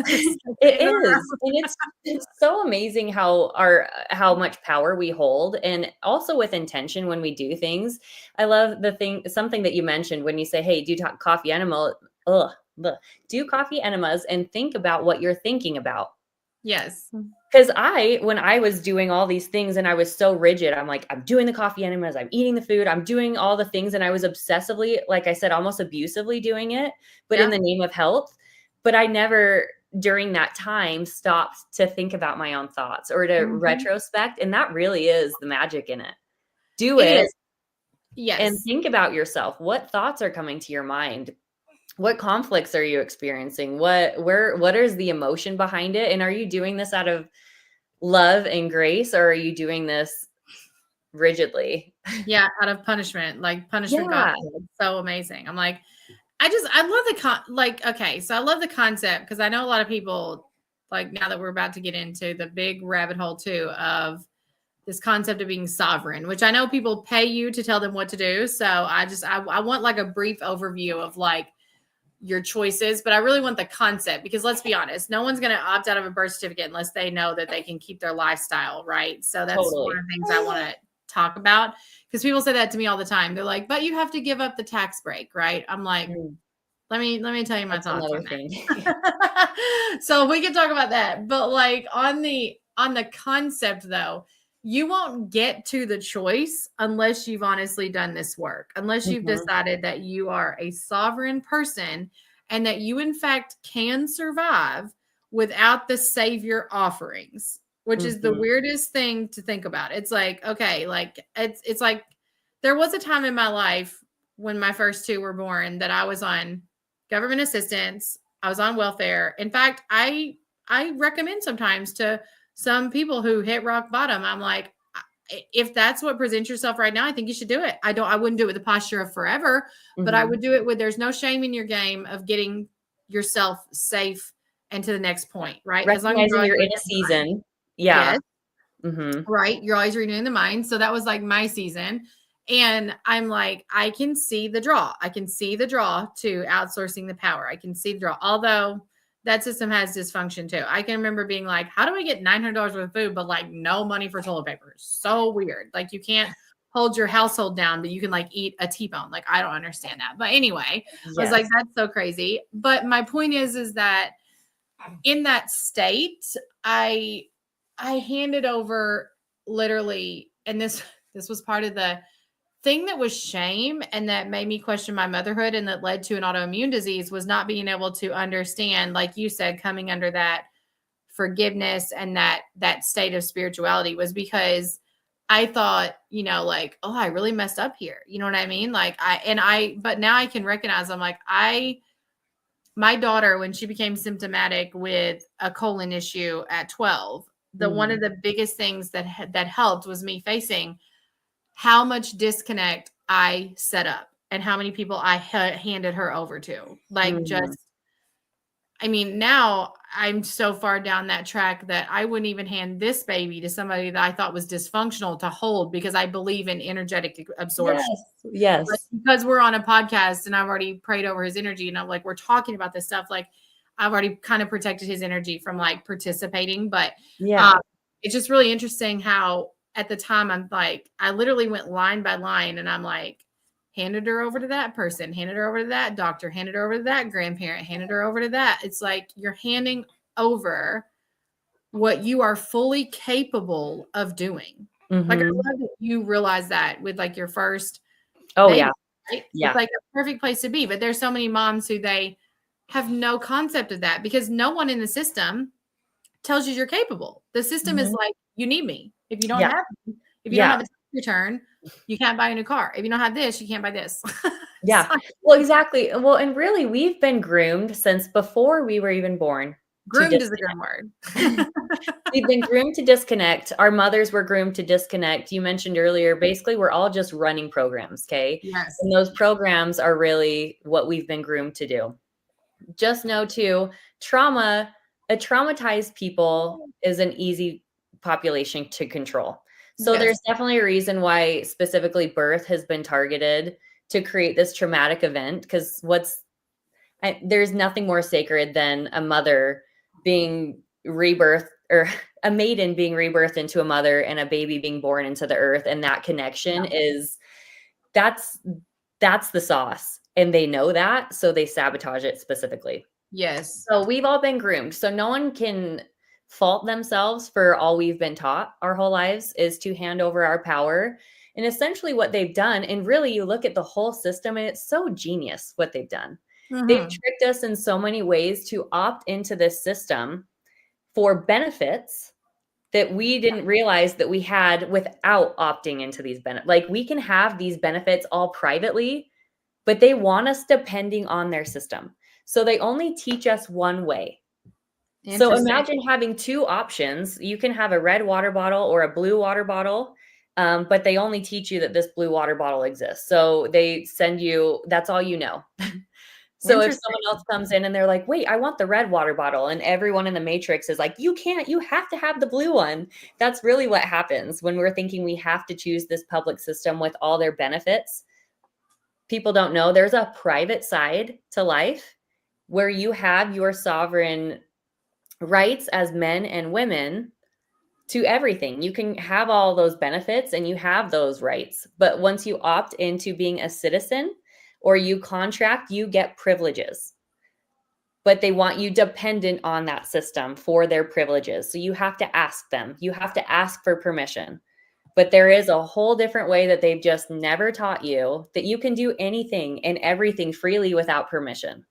It is, and it's so amazing how much power we hold, and also with intention when we do things. I love something that you mentioned when you say, "Hey, do coffee enema, ugh, ugh, do coffee enemas, and think about what you're thinking about." Yes, Because when I was doing all these things and I was so rigid, I'm like, I'm doing the coffee enemas, I'm eating the food, I'm doing all the things. And I was obsessively, like I said, almost abusively doing it, but in yeah, the name of health. But I never, during that time, stopped to think about my own thoughts or to mhm. retrospect. And that really is the magic in it. Do It it is. and Yes, think about yourself. What thoughts are coming to your mind? What conflicts are you experiencing? What is the emotion behind it? And are you doing this out of love and grace, or are you doing this rigidly? yeah. Out of punishment, like punishment got Yeah. so amazing. I'm like, I love like okay, so I love the concept because I know a lot of people like now that we're about to get into the big rabbit hole too of this concept of being sovereign, which I know people pay you to tell them what to do. So I want like a brief overview of like your choices, but I really want the concept because let's be honest, no one's going to opt out of a birth certificate unless they know that they can keep their lifestyle, right? So that's one Totally. of the things I want to talk about because people say that to me all the time. They're like, "But you have to give up the tax break, right?" I'm like, Mm, let me tell you my that's thoughts another on thing. that. So we can talk about that. But like on the concept though, you won't get to the choice unless you've honestly done this work, unless you've Mhm, decided that you are a sovereign person and that you in fact can survive without the savior offerings, which is the mhm, weirdest thing to think about. It's like, okay, like it's like there was a time in my life when my first two were born that I was on government assistance. I was on welfare. In fact, I recommend sometimes to some people who hit rock bottom. I'm like, if that's what presents yourself right now, I think you should do it. I wouldn't do it with the posture of forever, but I mhm. would do it with there's no shame in your game of getting yourself safe and to the next point, right? As long as you're Recognizing always you're in renewing a the mind. season. Yes, Yeah. Mhm, right. You're always renewing the mind. So that was like my season. And I'm like, I can see the draw. I can see the draw to outsourcing the power. I can see the draw. Although that system has dysfunction too. I can remember being like, how do I get $900 worth of food, but like no money for toilet paper? So weird. Like you can't hold your household down, but you can like eat a T-bone. Like I don't understand that. But anyway, I was like, Yes. that's so crazy. But my point is that in that state, I handed over literally, and this was part of the thing that was shame and that made me question my motherhood and that led to an autoimmune disease was not being able to understand, like you said, coming under that forgiveness and that state of spirituality was because I thought, like, oh, I really messed up here. You know what I mean? Like but now I can recognize I'm like, my daughter, when she became symptomatic with a colon issue at 12, one of the biggest things that helped was me facing how much disconnect I set up and how many people I handed her over to. Like Mhm. I mean, now I'm so far down that track that I wouldn't even hand this baby to somebody that I thought was dysfunctional to hold because I believe in energetic absorption. Yes. Yes. Because we're on a podcast and I've already prayed over his energy and I'm like, we're talking about this stuff. Like I've already kind of protected his energy from like participating, but Yeah. it's just really interesting how at the time I'm like, I literally went line by line and I'm like, handed her over to that person, handed her over to that doctor, handed her over to that grandparent, handed her over to that. It's like you're handing over what you are fully capable of doing. Like I Mhm. love that you realize that with like your first Oh, baby, yeah. right? It's Yeah. like a perfect place to be. But there's so many moms who they have no concept of that because no one in the system tells you you're capable. The system is Mhm. like, you need me. If you don't Yeah. have me, if you don't Yeah. have a tax return, you can't buy a new car. If you don't have this, you can't buy this. It's Yeah. like Well, exactly. Well, and really, we've been groomed since before we were even born to groomed is a good disconnect. word. We've been groomed to disconnect. Our mothers were groomed to disconnect. You mentioned earlier, basically, we're all just running programs, okay? Yes. And those programs are really what we've been groomed to do. Just know too, trauma, a traumatized people is an easy population to control. So Yes. there's definitely a reason why specifically birth has been targeted to create this traumatic event because there's nothing more sacred than a mother being rebirthed or a maiden being rebirthed into a mother and a baby being born into the earth, and that connection is that's that's the sauce, and they know that, so they sabotage it specifically. Yes. So we've all been groomed. So no one can fault themselves for all we've been taught our whole lives is to hand over our power. And essentially what they've done, and really you look at the whole system and it's so genius what they've done. They've Mhm. tricked us in so many ways to opt into this system for benefits that we didn't realize that we had without opting into these benefits. Like we can have these benefits all privately, but they want us depending on their system. So they only teach us one way. So Interesting. imagine having two options. You can have a red water bottle or a blue water bottle, but they only teach you that this blue water bottle exists. So they send you, that's all you know. So if Interesting. someone else comes in and they're like, wait, I want the red water bottle, and everyone in the matrix is like, you can't, you have to have the blue one. That's really what happens when we're thinking we have to choose this public system with all their benefits. People don't know there's a private side to life where you have your sovereign rights as men and women to everything. You can have all those benefits and you have those rights. But once you opt into being a citizen or you contract, you get privileges. But they want you dependent on that system for their privileges. So you have to ask them, you have to ask for permission. But there is a whole different way that they've just never taught you that you can do anything and everything freely without permission.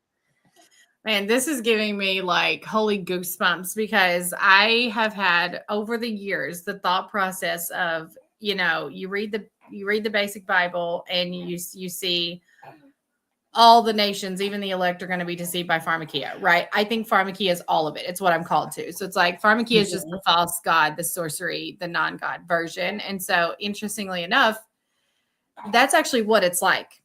Man, this is giving me like holy goosebumps because I have had over the years the thought process of, you read the basic Bible and you see all the nations, even the elect, are going to be deceived by pharmakia, right? I think pharmakia is all of it. It's what I'm called to. So it's like pharmakia is just the Mhm. false god, the sorcery, the non-god version. And so interestingly enough, that's actually what it's like.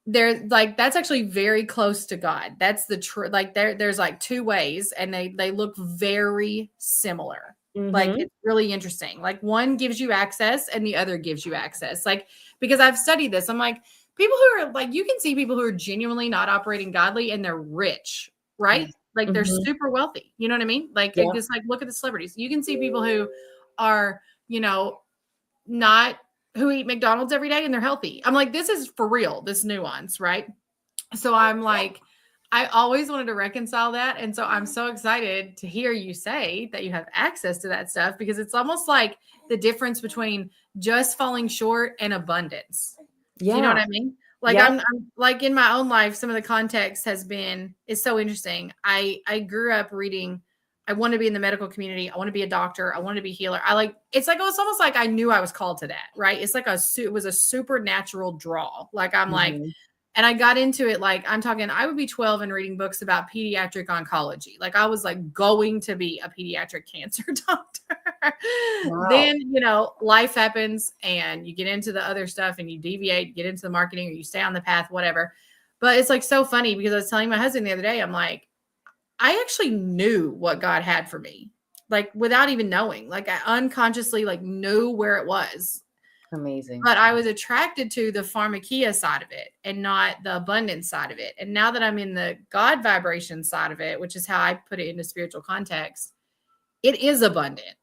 They're like that's actually very close to God. That's the like there's like two ways and they look very similar. Like, Mhm. it's really interesting. Like, one gives you access and the other gives you access. Like, because I've studied this, I'm like, people who are like, you can see people who are genuinely not operating godly and they're rich, right? Yes. Like, they're Mhm. super wealthy. You know what I mean? Like, I Yeah. just like look at the celebrities. You can see people who are, not who eat McDonald's every day and they're healthy. I'm like, this is for real, this nuance, right? So I'm like, I always wanted to reconcile that. And so I'm so excited to hear you say that you have access to that stuff because it's almost like the difference between just falling short and abundance. Do you know what Yeah. I mean? Like Yep. I'm like in my own life, some of the context is so interesting. I grew up reading, I want to be in the medical community. I want to be a doctor. I want to be a healer. It's like, it's almost like I knew I was called to that, right? It's like it was a supernatural draw. Like I'm like, Mhm. and I got into it like I'm talking, I would be 12 and reading books about pediatric oncology. Like I was like going to be a pediatric cancer doctor. Wow. Then, life happens and you get into the other stuff and you deviate, get into the marketing or you stay on the path, whatever. But it's like so funny because I was telling my husband the other day, I'm like, I actually knew what God had for me, like without even knowing. Like I unconsciously like knew where it was, Amazing. but I was attracted to the pharmakia side of it and not the abundance side of it. And now that I'm in the God vibration side of it, which is how I put it into spiritual context, it is abundant.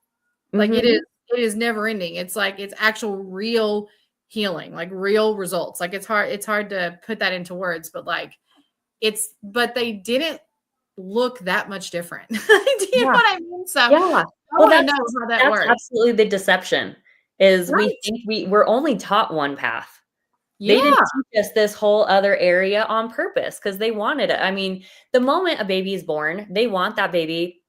Like Mhm. it is never ending. It's like it's actual real healing, like real results. Like it's hard to put that into words, but like but they didn't look that much different. Do you know Yeah. what I mean? So I Yeah. Well, want to know how that that's works. absolutely the deception, is we Right. think we're only taught one path. They didn't Yeah. teach us this whole other area on purpose because they wanted it. I mean, the moment a baby is born, they want that baby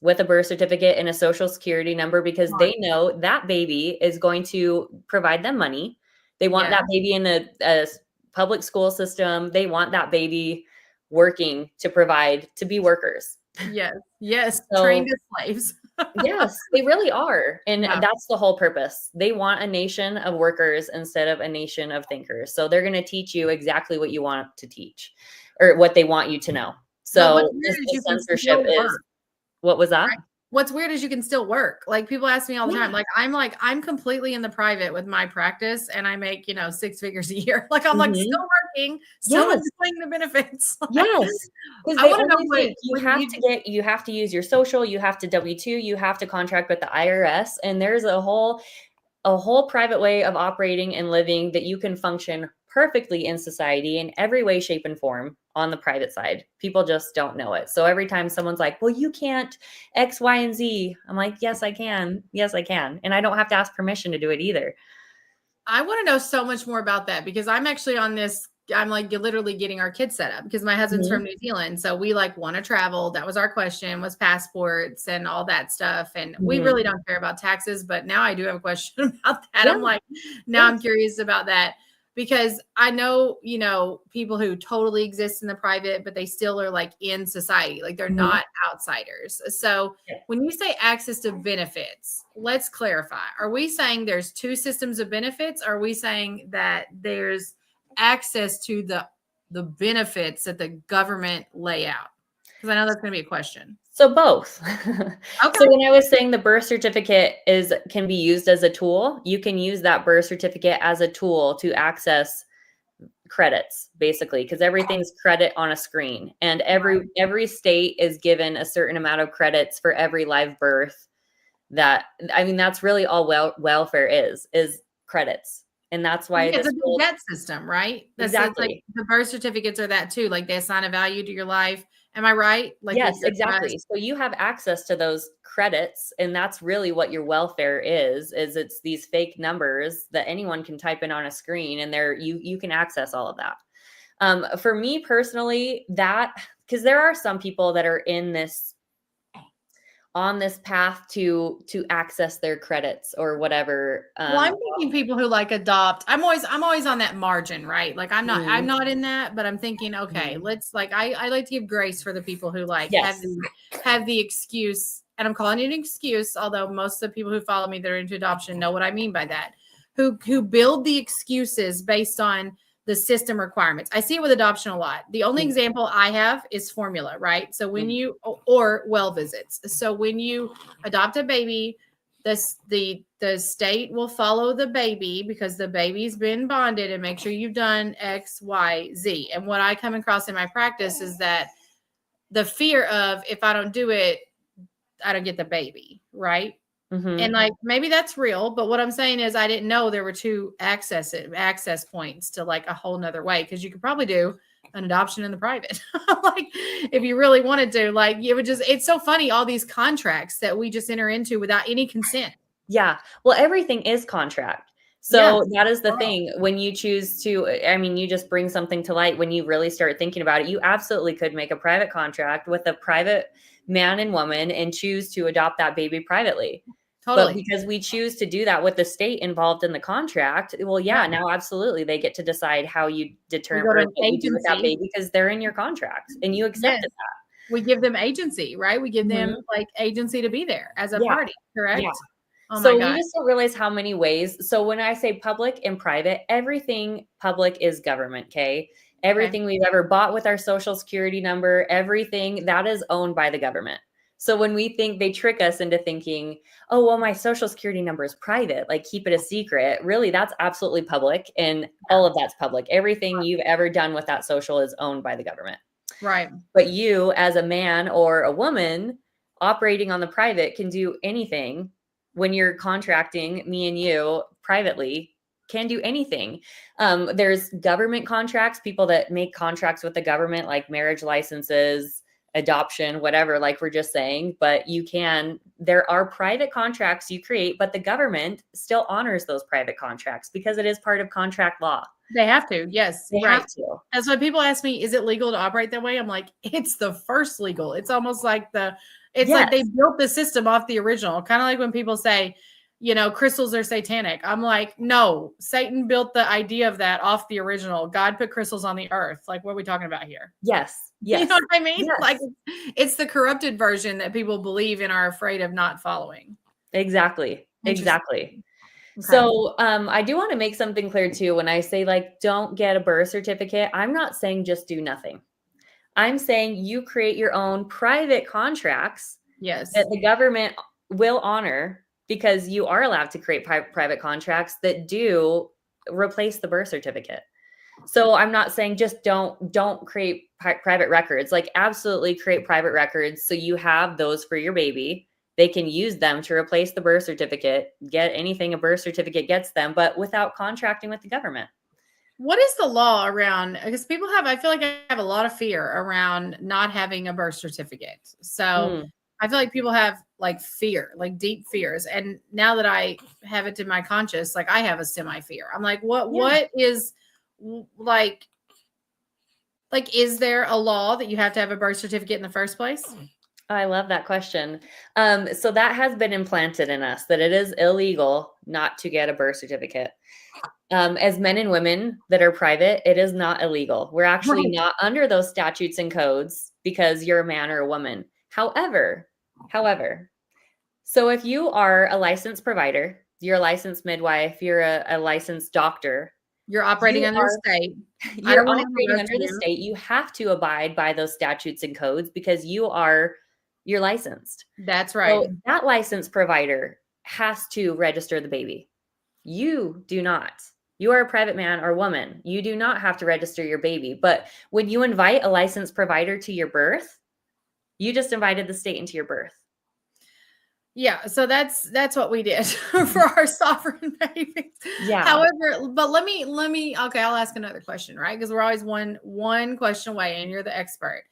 with a birth certificate and a social security number because Smart. they know that baby is going to provide them money. They want Yeah. that baby in a public school system. They want that baby working to provide, to be workers. Yes. Yes. Trained So as slaves. yes, they really are, and Yeah. that's the whole purpose. They want a nation of workers instead of a nation of thinkers. So they're gonna teach you exactly what you want to teach or what they want you to know. But what's So weird just is the you can censorship still is work, what was that? right? What's weird is you can still work. Like people ask me all the time, Yeah. I'm completely in the private with my practice and I make, 6 figures a year. Like I'm like Mhm. still working, still Yes. enjoying the benefits. Like Yes, because I they want to know only what think when you you have to use your social, you have to W-2, you have to contract with the IRS, and there's a whole private way of operating and living that you can function perfectly in society in every way, shape, and form on the private side. People just don't know it. So every time someone's like, well, you can't X, Y, and Z, I'm like, yes, I can. Yes, I can. And I don't have to ask permission to do it either. I want to know so much more about that because I'm actually on this. I'm like literally getting our kids set up because my husband's from Mhm. New Zealand. So we like want to travel. That was our question, was passports and all that stuff. And we Mhm. really don't care about taxes, but now I do have a question about that. Yeah. I'm like, now I'm Yes. curious about that because I know, people who totally exist in the private, but they still are like in society, like they're Mhm. not outsiders. So Yeah. when you say access to benefits, let's clarify. Are we saying there's two systems of benefits? Are we saying that there's access to the benefits that the government lay out? Because I know that's going to be a question. So both. So Okay. when I was saying the birth certificate can be used as a tool, you can use that birth certificate as a tool to access credits basically because everything's credit on a screen and Right. every state is given a certain amount of credits for every live birth. That, I mean, that's really all welfare is credits, and that's why Yeah, it's this a big whole debt system, right? It's like exactly. the birth certificates are that too. Like they assign a value to your life. Am I right? Like Yes, a exactly. trust. So you have access to those credits, and that's really what your welfare is it's these fake numbers that anyone can type in on a screen, and you can access all of that. For me personally, that because there are some people that are on this path to access their credits or whatever. Well, I'm thinking people who like adopt. I'm always on that margin, right? Like I'm Mhm, not in that, but I'm thinking, okay, mhm. let's like I like to give grace for the people who like Yes. have the excuse, and I'm calling it an excuse, although most of the people who follow me that are into adoption know what I mean by that. Who build the excuses based on the system requirements. I see it with adoption a lot. The only example I have is formula, right? So when you, or well visits. So when you adopt a baby, the state will follow the baby because the baby's been bonded and make sure you've done X, Y, Z. And what I come across in my practice is that the fear of, if I don't do it, I don't get the baby, right? And like, maybe that's real, but what I'm saying is I didn't know there were two access points to like a whole nother way. Cause you could probably do an adoption in the private. Like if you really wanted to, like you would just, it's so funny. All these contracts that we just enter into without any consent. Yeah. Well, everything is contract. Yeah. So that is the thing. When you choose to, I mean, you just bring something to light. When you really start thinking about it, you absolutely could make a private contract with a private man and woman and choose to adopt that baby privately. But Totally. because we choose to do that with the state involved in the contract, well, yeah, now absolutely they get to decide how you determine go to or an what you do with that agency. baby because they're in your contract and you Yes. accepted that. We give them agency, right? We give them Mhm. like agency to be there as a Yeah. party, correct? Yeah. Oh my So we God. just don't realize how many ways. So when I say public and private, everything public is government, okay? Everything we've ever bought with our social security number, everything that is owned by the government. So when we think they trick us into thinking, oh, well, my social security number is private, like keep it a secret. Really, that's absolutely public. And all of that's public. Everything you've ever done with that social is owned by the government. Right. But you, as a man or a woman operating on the private, can do anything. When you're contracting, me and you privately can do anything. There's government contracts, people that make contracts with the government, like marriage licenses, adoption, whatever, like we're just saying. But there are private contracts you create, but the government still honors those private contracts because it is part of contract law. They have to. Yes. They Right. have to. That's why people ask me, is it legal to operate that way? I'm like, it's the first legal. It's almost like it's like they built the system off the original. Kind of like when people say, crystals are satanic. I'm like, no, Satan built the idea of that off the original. God put crystals on the earth. Like, what are we talking about here? Yes. You know what I mean? Yes. Like, it's the corrupted version that people believe and are afraid of not following. Exactly. Okay. So I do want to make something clear too. When I say like, don't get a birth certificate, I'm not saying just do nothing. I'm saying you create your own private contracts that the government will honor because you are allowed to create private contracts that do replace the birth certificate. So I'm not saying just don't create private records, like absolutely create private records. So you have those for your baby. They can use them to replace the birth certificate, get anything a birth certificate gets them, but without contracting with the government. What is the law around? Because people I feel like I have a lot of fear around not having a birth certificate. So I feel like people have like fear, like deep fears. And now that I have it in my conscious, like I have a semi fear. I'm like, what is like, is there a law that you have to have a birth certificate in the first place? I love that question. So that has been implanted in us that it is illegal not to get a birth certificate. As men and women that are private, it is not illegal. We're actually not under those statutes and codes because you're a man or a woman. However, so if you are a licensed provider, you're a licensed midwife, you're a licensed doctor, you're operating under the state. You're operating under the state. You have to abide by those statutes and codes because you're licensed. That's right. So that licensed provider has to register the baby. You do not. You are a private man or woman. You do not have to register your baby. But when you invite a licensed provider to your birth, you just invited the state into your birth. Yeah, so that's what we did for our sovereign babies. Yeah. However, but let me okay, I'll ask another question, right? Because we're always one question away and you're the expert.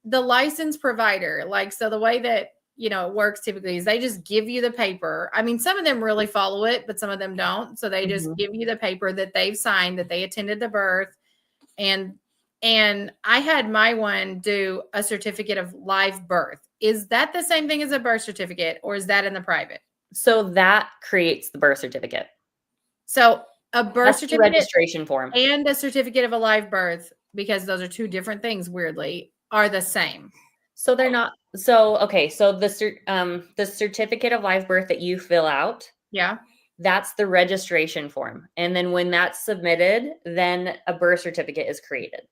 The license provider, like, so the way that it works typically is they just give you the paper. I mean, some of them really follow it, but some of them don't. So they just give you the paper that they've signed that they attended the birth. And I had my one do a certificate of live birth. Is that the same thing as a birth certificate, or is that in the private? So that creates the birth certificate. So a birth certificate registration form and a certificate of a live birth, because those are two different things, weirdly, are the same. So they're not. So okay. So the certificate of live birth that you fill out, yeah, That's the registration form. And then when that's submitted, then a birth certificate is created.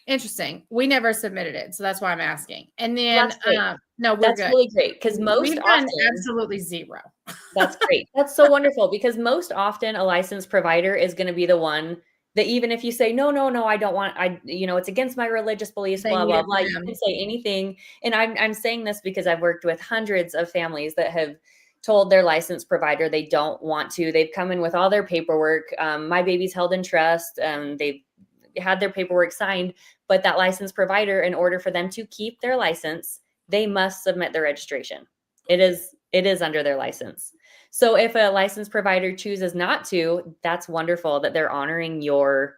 Interesting. We never submitted it, so that's why I'm asking. And Well, then, that's great. no, we're That's good. really great because most We've done often absolutely zero. that's great. That's so wonderful because most often a licensed provider is going to be the one that even if you say, no, no, no, I don't want, it's against my religious beliefs, They blah, need blah, it blah. for You can them. say anything. And I'm saying this because I've worked with hundreds of families that have told their licensed provider they don't want to. They've come in with all their paperwork. My baby's held in trust. They've had their paperwork signed, but that licensed provider, in order for them to keep their license, they must submit their registration. It is under their license. So if a licensed provider chooses not to, that's wonderful that they're honoring your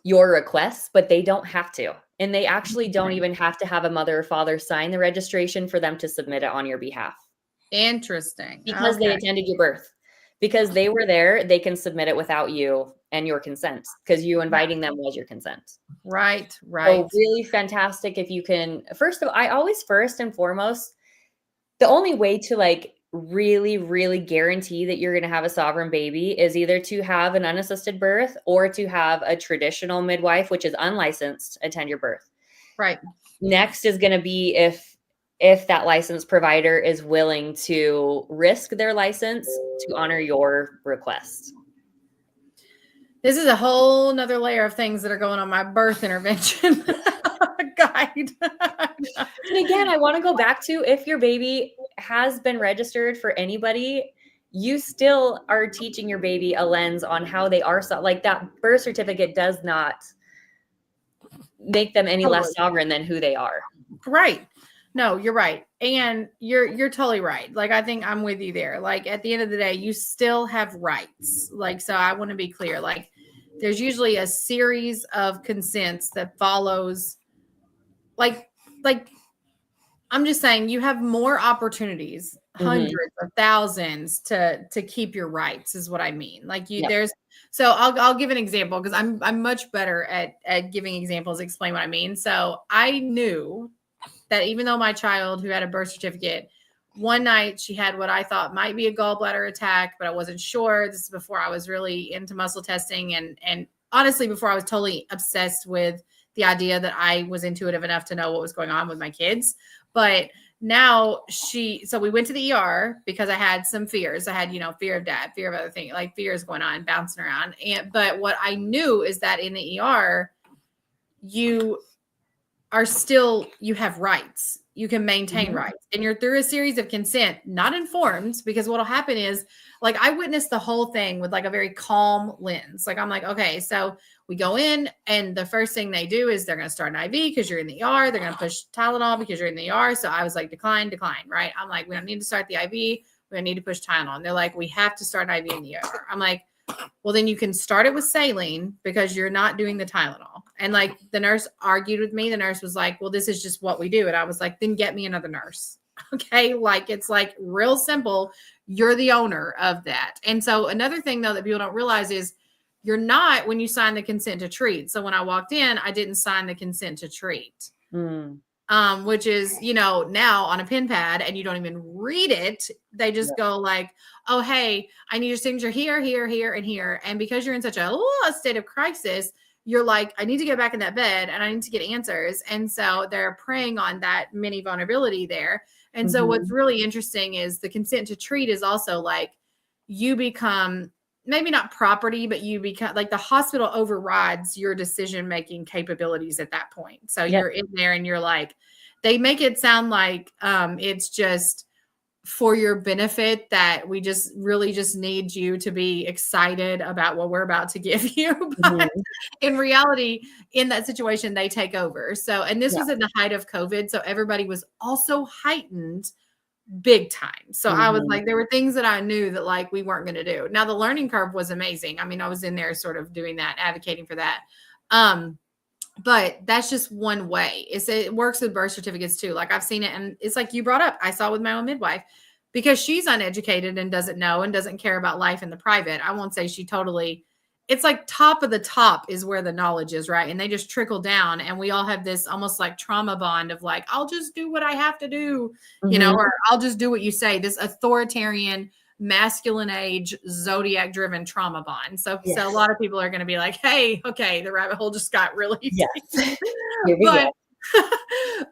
requests, but they don't have to. And they actually don't even have to have a mother or father sign the registration for them to submit it on your behalf Interesting. because they Okay. attended your birth. Because they were there, they can submit it without you and your consent because you inviting them was your consent. Right, So right. really fantastic if you can. First of all, I always first and foremost, the only way to like really, really guarantee that you're going to have a sovereign baby is either to have an unassisted birth or to have a traditional midwife, which is unlicensed, attend your birth. Right. Next is going to be if that licensed provider is willing to risk their license to honor your request. This is a whole nother layer of things that are going on my birth intervention guide. And again, I want to go back to if your baby has been registered for anybody, you still are teaching your baby a lens on how they are. So, like that birth certificate does not make them any less sovereign than who they are. Right. No, you're right. And you're totally right. Like I think I'm with you there. Like at the end of the day, you still have rights. Like so I want to be clear. Like there's usually a series of consents that follows like I'm just saying you have more opportunities, hundreds of thousands to keep your rights is what I mean. Like you Yep. there's so I'll give an example because I'm much better at giving examples, explain what I mean. So I knew that even though my child who had a birth certificate, one night she had what I thought might be a gallbladder attack, but I wasn't sure. This is before I was really into muscle testing and honestly before I was totally obsessed with the idea that I was intuitive enough to know what was going on with my kids. But now so we went to the ER because I had some fears. I had, fear of dad, fear of other things, like fears going on, bouncing around. But what I knew is that in the ER, you have rights. You can maintain rights and you're through a series of consent, not informed, because what'll happen is like I witnessed the whole thing with like a very calm lens. Like I'm like, okay, so we go in and the first thing they do is they're going to start an IV because you're in the ER. They're going to push Tylenol because you're in the ER. So I was like, decline, right? I'm like, we don't need to start the IV. We don't need to push Tylenol. And they're like, we have to start an IV in the ER. I'm like, well, then you can start it with saline because you're not doing the Tylenol. And like the nurse argued with me. The nurse was like, well, this is just what we do. And I was like, then get me another nurse. Okay. Like it's like real simple. You're the owner of that. And so another thing though that people don't realize is you're not when you sign the consent to treat. So when I walked in, I didn't sign the consent to treat. Which is, now on a pen pad and you don't even read it. They just go like, oh, hey, I need your signature here, here, here, and here. And because you're in such a state of crisis, you're like, I need to get back in that bed and I need to get answers. And so they're preying on that mini vulnerability there. And so what's really interesting is the consent to treat is also like you become maybe not property, but you become like the hospital overrides your decision-making capabilities at that point. So you're in there and you're like, they make it sound like it's just for your benefit that we just really just need you to be excited about what we're about to give you. But in reality, in that situation, they take over. So, and this was in the height of COVID. So everybody was also heightened big time. So I was like, there were things that I knew that like we weren't going to do. Now the learning curve was amazing. I mean, I was in there sort of doing that, advocating for that. But that's just one way. It works with birth certificates too. Like I've seen it and it's like you brought up, I saw with my own midwife because she's uneducated and doesn't know and doesn't care about life in the private. I won't say she totally, it's like top of the top is where the knowledge is, right? And they just trickle down and we all have this almost like trauma bond of like, I'll just do what I have to do, or I'll just do what you say, this authoritarian masculine age, zodiac driven trauma bond. So a Yes. lot of people are going to be like, hey, okay, the rabbit hole just got really Yes. deep. Here we But go.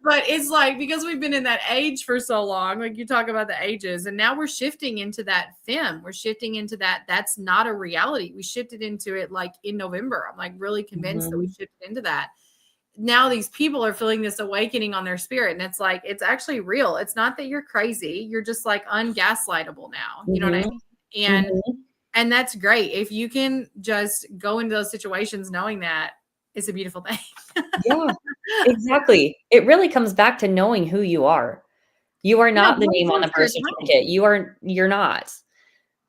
but it's like, because we've been in that age for so long, like you talk about the ages, and now we're shifting into that we're shifting into that's not a reality. We shifted into it like in November. I'm like really convinced that we Mhm. shifted into that. Now these people are feeling this awakening on their spirit, and it's like, it's actually real. It's not that you're crazy, you're just like ungaslightable now, you know what I Mhm. mean? Mhm. And that's great if you can just go into those situations knowing that. It's a beautiful thing. Yeah, exactly. It really comes back to knowing who you are. You are Yeah, not the going name on the towards your birth assignment. certificate. You're not.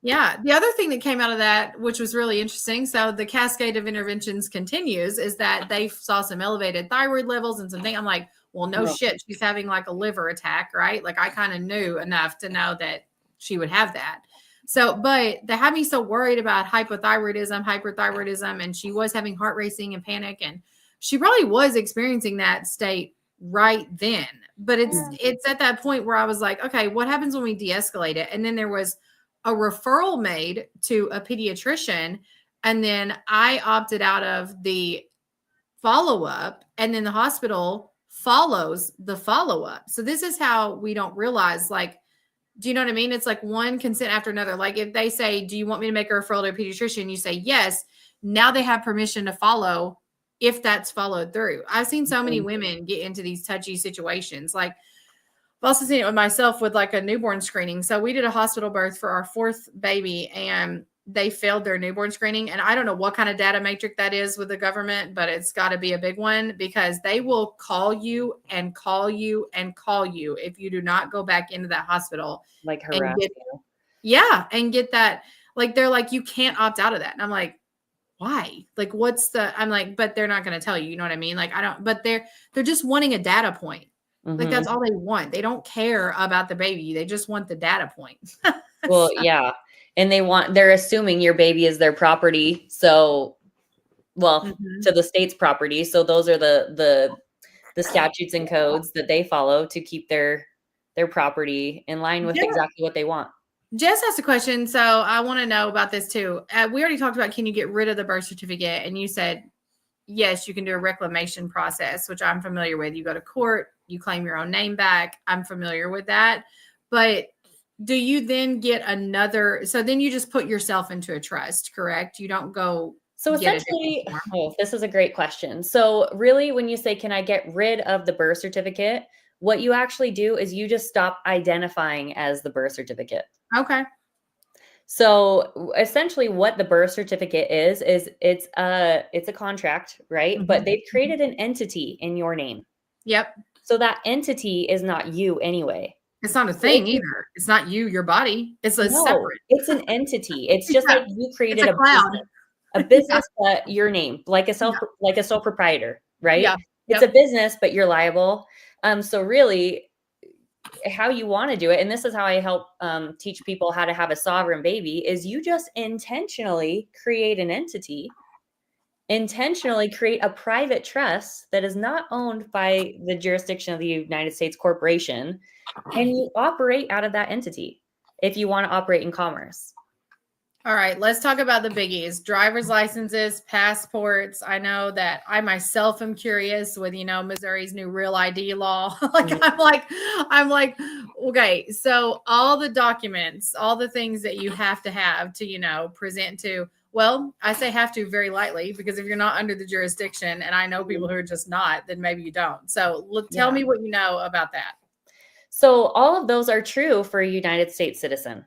Yeah. The other thing that came out of that, which was really interesting, so the cascade of interventions continues, is that they saw some elevated thyroid levels and something. I'm like, well, no No. shit. She's having like a liver attack, right? Like I kind of knew enough to know that she would have that. So, but they had me so worried about hyperthyroidism, and she was having heart racing and panic, and she probably was experiencing that state right then. But Mhm. it's at that point where I was like, okay, what happens when we de-escalate it? And then there was a referral made to a pediatrician, and then I opted out of the follow up, and then the hospital follows the follow up. So this is how we don't realize, like, do you know what I mean? It's like one consent after another. Like if they say, do you want me to make a referral to a pediatrician? You say yes. Now they have permission to follow if that's followed through. I've seen so many Mhm. women get into these touchy situations. Like I've also seen it with myself with like a newborn screening. So we did a hospital birth for our fourth baby, and they failed their newborn screening. And I don't know what kind of data matrix that is with the government, but it's got to be a big one, because they will call you and call you and call you if you do not go back into that hospital Like, and harass get, you. yeah, and get that. Like they're like, you can't opt out of that. And I'm like, why? Like, I'm like, but they're not going to tell you, you know what I mean? Like, I don't, but they're just wanting a data point. Like Mhm. that's all they want. They don't care about the baby. They just want the data point. Well, yeah, and they're assuming your baby is their property, so well, to Mhm. the state's property, so those are the statutes and codes that they follow to keep their property in line with Yeah. exactly what they want. Jess asked a question, so I want to know about this too. We already talked about, can you get rid of the birth certificate? And you said yes, you can do a reclamation process, which I'm familiar with. You go to court, you claim your own name back. I'm familiar with that. But do you then get another? So then you just put yourself into a trust, correct? You don't go So get a different essentially, form. oh, this is a great question. So really, when you say, "Can I get rid of the birth certificate?" What you actually do is you just stop identifying as the birth certificate. Okay. So essentially, what the birth certificate is it's a contract, right? But Mhm. they've created an entity in your name. Yep. So that entity is not you anyway. It's not a So if thing you either. It's not you, your body. It's a no, separate. it's an entity. It's just Yeah. like you It's created a a cloud. business. A Yeah. business, but your name, Yeah. like a sole proprietor, right? Yeah. It's a Yep. business, but you're liable. So really, how you want to do it, and this is how I help teach people how to have a sovereign baby, is you just intentionally create an entity, intentionally create a private trust that is not owned by the jurisdiction of the United States corporation, and you operate out of that entity if you want to operate in commerce. All right, let's talk about the biggies. Driver's licenses, passports. I know that I myself am curious with, Missouri's new real ID law. Like Mhm. I'm like, okay, so all the documents, all the things that you have to, present to, well, I say have to very lightly, because if you're not under the jurisdiction, and I know people who are just not, then maybe you don't. So tell Yeah. me what you know about that. So all of those are true for a United States citizen.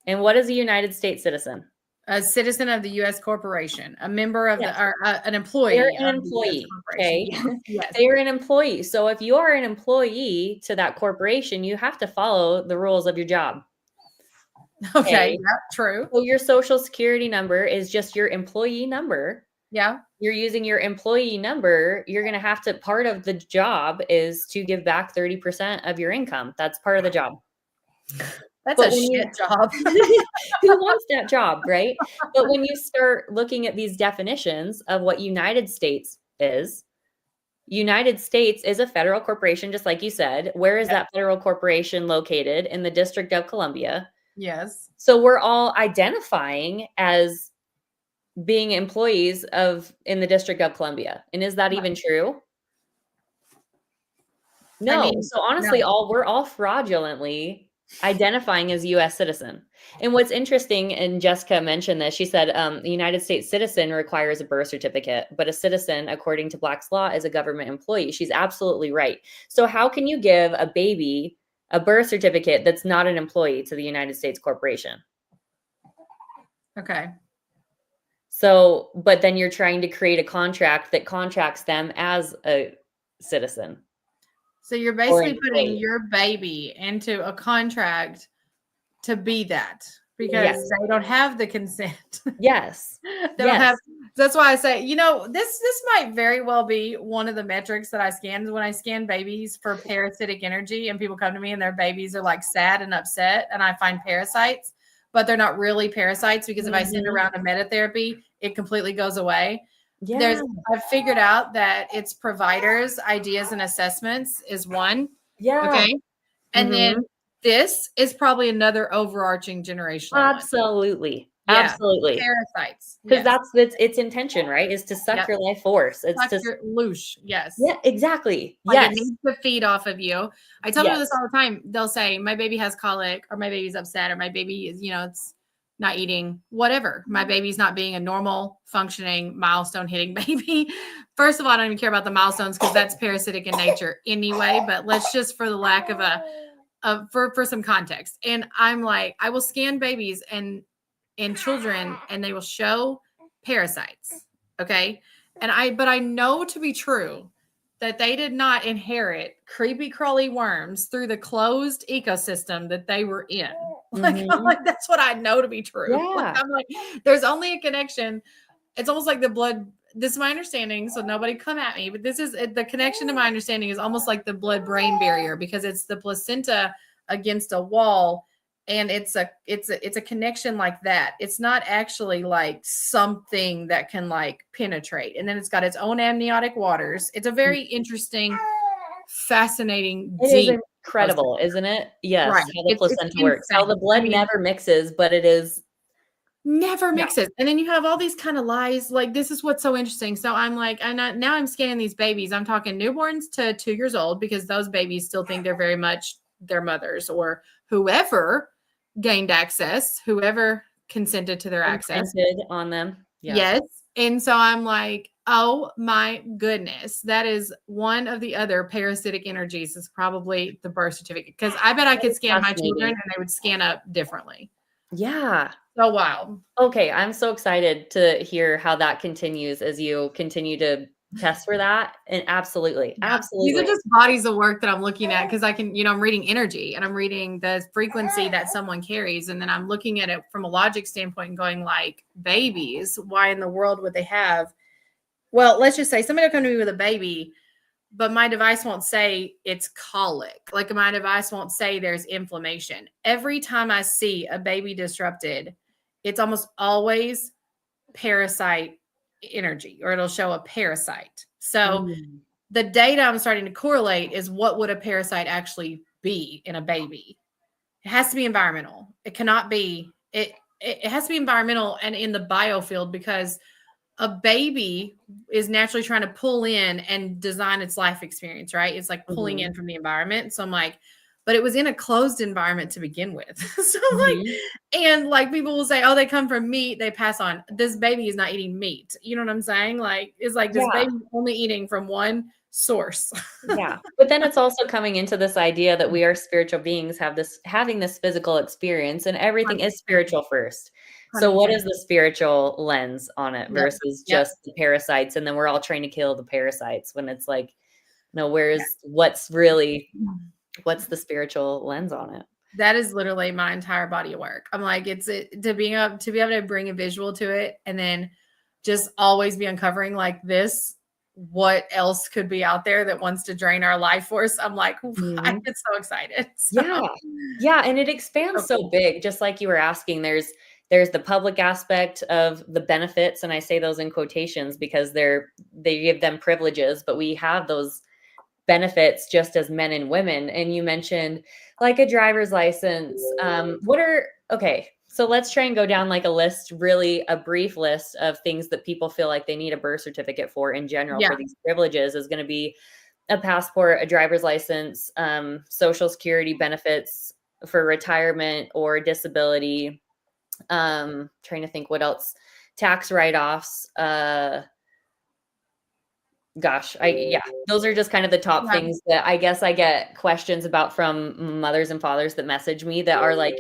And what is a United States citizen? A citizen of the U.S. corporation, a member of Yes, an they're employee an of the U.S. employee. corporation. Okay. Yes, yes. They are an employee. So if you are an employee to that corporation, you have to follow the rules of your job. Okay, Okay. yeah, true. So your social security number is just your employee number. Yeah, You're using your employee number. You're going to have to, part of the job is to give back 30% of your income. That's part of the job. that's a But when you shit job. who wants that job, right? But when you start looking at these definitions of what United States is a federal corporation, just like you said. Where is Yep, that federal corporation located? In the District of Columbia. Yes. So we're all identifying as being employees of in the District of Columbia. And is that even true? I No. mean, So honestly, no. we're all fraudulently identifying as US citizen. And what's interesting, and Jessica mentioned this, she said the United States citizen requires a birth certificate, but a citizen, according to Black's law, is a government employee. She's absolutely right. So how can you give a baby a birth certificate that's not an employee to the United States corporation? Okay. So, but then you're trying to create a contract that contracts them as a citizen So you're or an basically putting employee. your baby into a contract to be that because Yes. they don't have the consent. Yes. They don't have. Yes. That's why I say, this might very well be one of the metrics that I scan when I scan babies for parasitic energy, and people come to me and their babies are like sad and upset, and I find parasites, but they're not really parasites because if I send Mhm. around a metatherapy, it completely goes away. Yeah. I've figured out that it's providers, ideas, and assessments is one. Yeah. Okay. And then Mhm. this is probably another overarching generational one. Absolutely. Yeah. Absolutely. Parasites. Because Yes. that's its intention, right? Is to suck Yep. your life force. It's Suck to your loosh. Yes. yeah, exactly. Like it Yes. needs to feed off of you. I tell people this Yes. all the time. They'll say, my baby has colic, or my baby's upset, or my baby is, it's not eating, whatever. My baby's not being a normal, functioning, milestone hitting baby. First of all, I don't even care about the milestones because that's parasitic in nature anyway. But let's just, for the lack of for some context. And I'm like, I will scan babies and children, and they will show parasites. Okay. But I know to be true that they did not inherit creepy crawly worms through the closed ecosystem that they were in. I'm Mhm. like, that's what I know to be true. Like, Yeah. I'm like, there's only a connection. It's almost like the blood. This is my understanding, so nobody come at me. But this is the connection to my understanding is almost like the blood-brain barrier because it's the placenta against a wall, and it's a connection like that. It's not actually like something that can like penetrate, and then it's got its own amniotic waters. It's a very interesting, fascinating, It is deep ecosystem. incredible, isn't it? Right. Yes, how the It's placenta works. How insane. the I blood mean, never mixes, but it is never yeah. mixes. And then you have all these kind of lies. Like, this is what's so interesting. So I'm like, now I'm scanning these babies. I'm talking newborns to 2 years old because those babies still think they're very much their mothers or whoever gained access, whoever consented to their access. Imprinted on them. Yeah. Yes. And so I'm like, oh my goodness, that is one of the other parasitic energies is probably the birth certificate. Because I bet I That could is scan my children fascinating. and they would scan up differently. Yeah. So wild. Okay, I'm so excited to hear how that continues as you continue to test for that, and absolutely, Yeah. These are absolutely. just bodies of work that I'm looking at because I can, I'm reading energy and I'm reading the frequency that someone carries. And then I'm looking at it from a logic standpoint and going like, babies, why in the world would they have? Well, let's just say somebody will come to me with a baby, but my device won't say it's colic. Like my device won't say there's inflammation. Every time I see a baby disrupted, it's almost always parasite energy or it'll show a parasite. So Mm. the data I'm starting to correlate is what would a parasite actually be in a baby. It has to be environmental. It cannot be it has to be environmental and in the biofield because a baby is naturally trying to pull in and design its life experience, right? It's like pulling in Mhm. from the environment. So I'm like, but it was in a closed environment to begin with. So like, Mhm. and like people will say, oh, they come from meat, they pass on. This baby is not eating meat. You know what I'm saying? Like, it's like this Yeah, baby only eating from one source. yeah, but then it's also coming into this idea that we are spiritual beings, having this physical experience, and everything is 100%. spiritual first. So what 100%. is the spiritual lens on it Yep. versus Yep. just the parasites, and then we're all trying to kill the parasites when it's like, no, Yeah. what's the spiritual lens on it? That is literally my entire body of work. I'm like, to be able to bring a visual to it and then just always be uncovering like this, what else could be out there that wants to drain our life force. I'm like, I Mhm. get so excited. So, Yeah. Yeah, and it expands so so cool. big, just like you were asking, there's the public aspect of the benefits, and I say those in quotations because they give them privileges, but we have those benefits just as men and women. And you mentioned like a driver's license. What are Okay, so let's try and go down like a list, really a brief list of things that people feel like they need a birth certificate for in general Yeah. for these privileges is going to be a passport, a driver's license, social security benefits for retirement or disability. Trying to think what else. Tax write-offs. Gosh, yeah, those are just kind of the top Yeah. things that I guess I get questions about from mothers and fathers that message me that are like,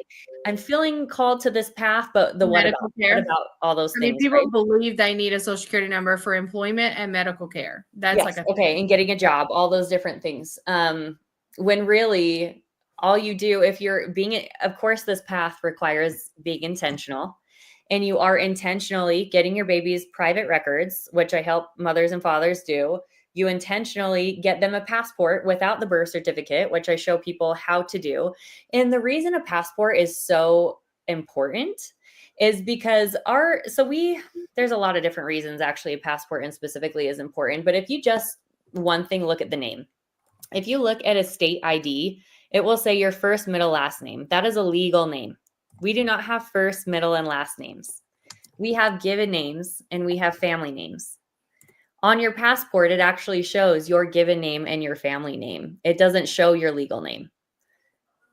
I'm feeling called to this path, but the what about? Medical What care. about all those I mean, things, people right? believe they need a social security number for employment and medical care. That's like Yes, a okay, thing. and getting a Yeah. job, all those different things. When really all you do if you're being of course, this path requires being intentional, and you are intentionally getting your baby's private records, which I help mothers and fathers do. You intentionally get them a passport without the birth certificate, which I show people how to do. And the reason a passport is so important is because there's a lot of different reasons actually a passport and specifically is important, but if you just one thing look at the name. If you look at a state ID, it will say your first, middle, last name. That is a legal name. We do not have first, middle, and last names. We have given names and we have family names. On your passport, it actually shows your given name and your family name. It doesn't show your legal name.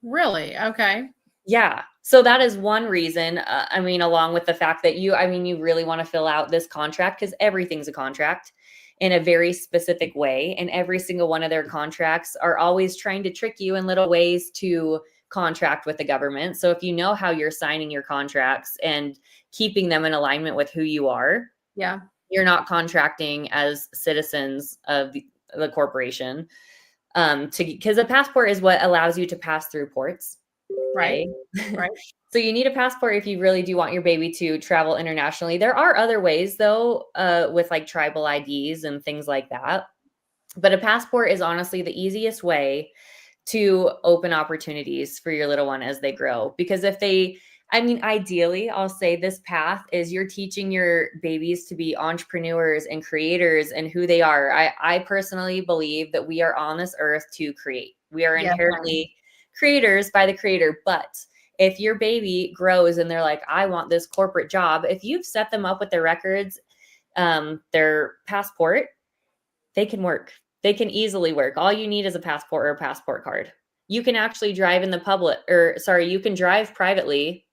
Really? Okay. Yeah. So that is one reason. Along with the fact that you really want to fill out this contract because everything's a contract in a very specific way. And every single one of their contracts are always trying to trick you in little ways to contract with the government. So if you know how you're signing your contracts and keeping them in alignment with who you are, Yeah. you're not contracting as citizens of the corporation. Because a passport is what allows you to pass through ports. Right. Okay. Right. So you need a passport if you really do want your baby to travel internationally. There are other ways though, with like tribal IDs and things like that. But a passport is honestly the easiest way to open opportunities for your little one as they grow. Because ideally, I'll say this path is you're teaching your babies to be entrepreneurs and creators and who they are. I personally believe that we are on this earth to create. We are Yes, ma'am. inherently creators by the creator. But if your baby grows and they're like, I want this corporate job, if you've set them up with their records, their passport, they can work. They can easily work. All you need is a passport or a passport card. You can actually drive you can drive privately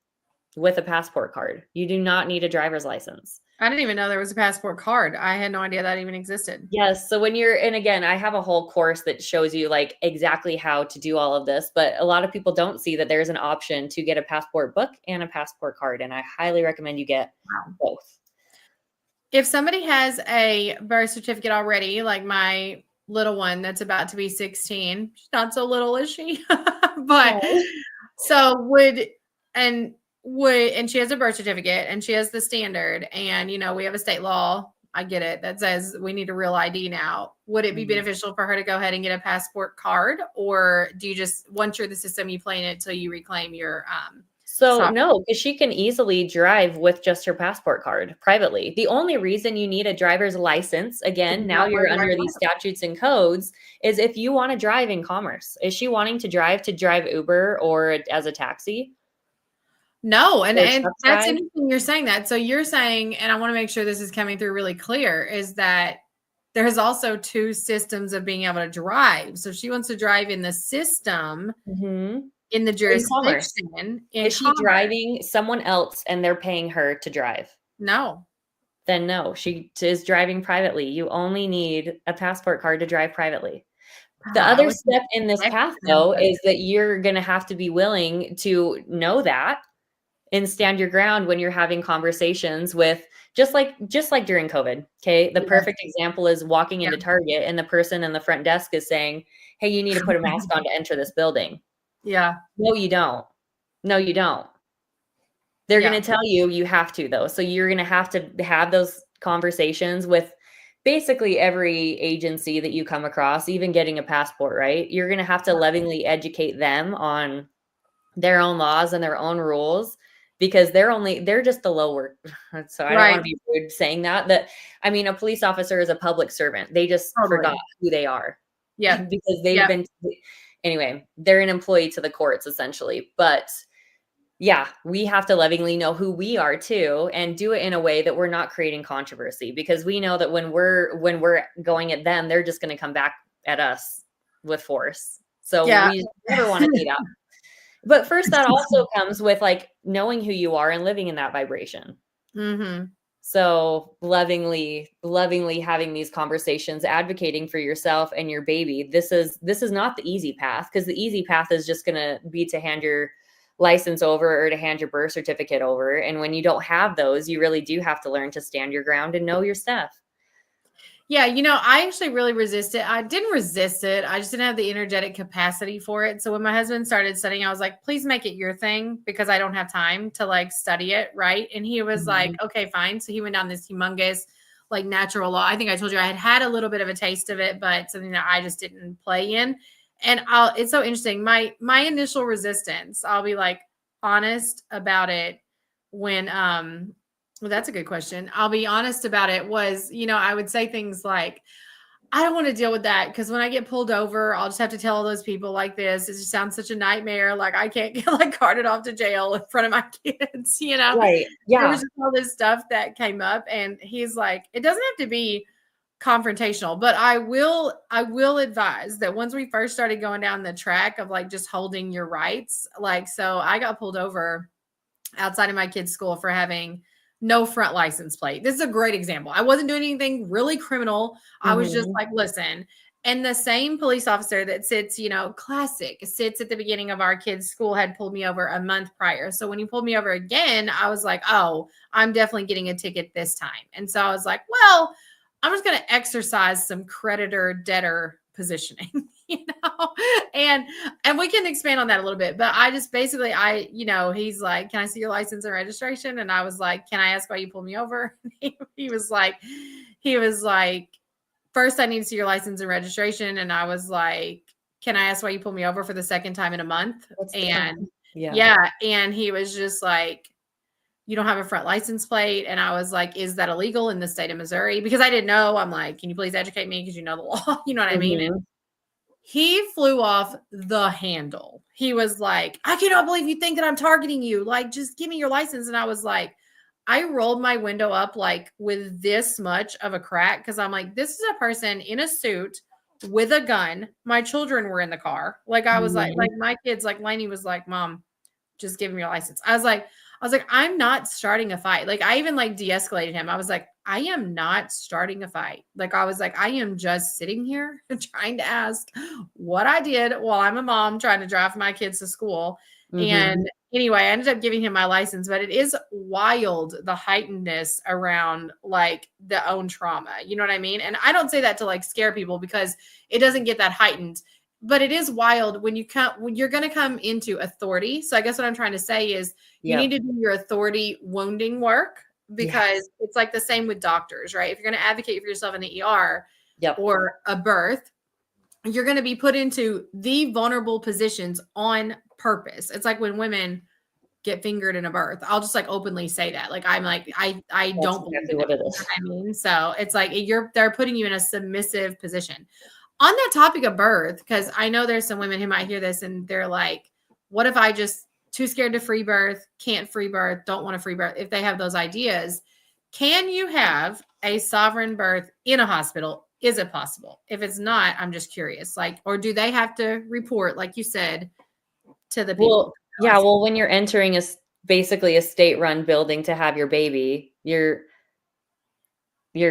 with a passport card. You do not need a driver's license. I didn't even know there was a passport card. I had no idea that even existed. Yes. So and again, I have a whole course that shows you like exactly how to do all of this, but a lot of people don't see that there's an option to get a passport book and a passport card. And I highly recommend you get Wow. both. If somebody has a birth certificate already, like my little one that's about to be 16, she's not so little, is she? But Oh. so and she has a birth certificate and she has the standard, and we have a state law, I get it, that says we need a real ID now. Would it be Mhm. beneficial for her to go ahead and get a passport card, or do you just, once you're the system, you play in it till you reclaim your So sovereignty? no, because she can easily drive with just her passport card privately. The only reason you need a driver's license, To again, do now that where you're you under are. these statutes and codes, is if you want to drive in commerce. Is she wanting to drive Uber or as a taxi No, and or and truck that's drive? interesting you're saying that. So you're saying, and I want to make sure this is coming through really clear, is that there's also two systems of being able to drive. So she wants to drive in the system, Mhm. in the In commerce. jurisdiction, in Is she commerce. driving someone else and they're paying her to drive? No. Then no, she is driving privately. You only need a passport card to drive privately. Oh, The I other wish step in this I path, could, though, but is that you're gonna have to be willing to know that and stand your ground when you're having conversations with just like during COVID, okay? The yeah, perfect example is walking yeah, into Target and the person in the front desk is saying, "Hey, you need to put a mask on to enter this building." yeah, No, you don't. No, you don't. They're gonna yeah. tell you you have to, though. So you're gonna have to have those conversations with basically every agency that you come across, even getting a passport, right? You're gonna have to lovingly educate them on their own laws and their own rules because they're just a lower so I don't Right. wanna be rude saying that a police officer is a public servant. They just forgot Totally. who they are Yep. because they've Yep. been anyway, they're an employee to the courts essentially, but Yeah, we have to lovingly know who we are too and do it in a way that we're not creating controversy, because we know that when we're going at them, they're just gonna come back at us with force. So Yeah. we never wanna do that. But first, that also comes with, like, knowing who you are and living in that vibration. Mhm. So lovingly having these conversations, advocating for yourself and your baby. This is not the easy path, because the easy path is just gonna be to hand your license over or to hand your birth certificate over. And when you don't have those, you really do have to learn to stand your ground and know your stuff. Yeah, I actually really resist it. I didn't resist it. I just didn't have the energetic capacity for it. So when my husband started studying, I was like, please make it your thing because I don't have time to like study it. Right. And he was like, Mhm. okay, fine. So he went down this humongous like natural law. I think I told you I had had a little bit of a taste of it, but something that I just didn't play in. And it's so interesting. My initial resistance, I'll be like honest about it when well, that's a good question. I'll be honest about it was, I would say things like, I don't want to deal with that because when I get pulled over, I'll just have to tell all those people like this. It just sounds such a nightmare. Like I can't get like carted off to jail in front of my kids. Right. There was Yeah. just all this stuff that came up. And he's like, it doesn't have to be confrontational, but I will advise that once we first started going down the track of like just holding your rights, like so I got pulled over outside of my kid's school for having no front license plate. This is a great example. I wasn't doing anything really criminal. I was just Mhm. like, listen. And the same police officer that sits, classic, sits at the beginning of our kid's school had pulled me over a month prior. So when he pulled me over again, I was like, oh, I'm definitely getting a ticket this time. And so I was like, well, I'm just going to exercise some creditor debtor positioning, you know, and and we can expand on that a little bit. But I just basically, he's like, "Can I see your license and registration?" And I was like, "Can I ask why you pulled me over?" He was like, "First, I need to see your license and registration." And I was like, "Can I ask why you pulled me over for the second time in a month?" What's the And yeah. yeah, and he was just like, you don't have a front license plate. And I was like, is that illegal in the state of Missouri? Because I didn't know. I'm like, can you please educate me? Because you know the law. You know what I mean? And Mhm. he flew off the handle. He was like, I cannot believe you think that I'm targeting you. Like, just give me your license. And I was like, I rolled my window up like with this much of a crack because I'm like, this is a person in a suit with a gun. My children were in the car. Like I was like Mhm. my kids, like Lainey was like, Mom, just give me your license. I was like, I'm not starting a fight. Like I even like de-escalated him. I was like, I am not starting a fight. Like I was like, I am just sitting here trying to ask what I did while I'm a mom trying to drive my kids to school. Mhm. And anyway, I ended up giving him my license, but it is wild the heightenedness around like the own trauma. You know what I mean? And I don't say that to like scare people because it doesn't get that heightened, but it is wild when you're going to come into authority. So I guess what I'm trying to say is you need Yep. to do your authority wounding work Yes. because it's like the same with doctors, right? If you're going to advocate for yourself in the ER Yep. or a birth, you're going to be put into the vulnerable positions on purpose. It's like when women get fingered in a birth. I'll just like openly say that. Like I'm like I That's don't believe exactly in it. what it You know is. what I mean? So it's like they're putting you in a submissive position. On that topic of birth, because I know there's some women who might hear this and they're like, what if I just too scared to free birth, can't free birth, don't want to free birth? If they have those ideas, can you have a sovereign birth in a hospital? Is it possible? If it's not, I'm just curious. Like, or do they have to report, like you said, to the people? Well, yeah, well, when you're entering basically a state-run building to have your baby, you're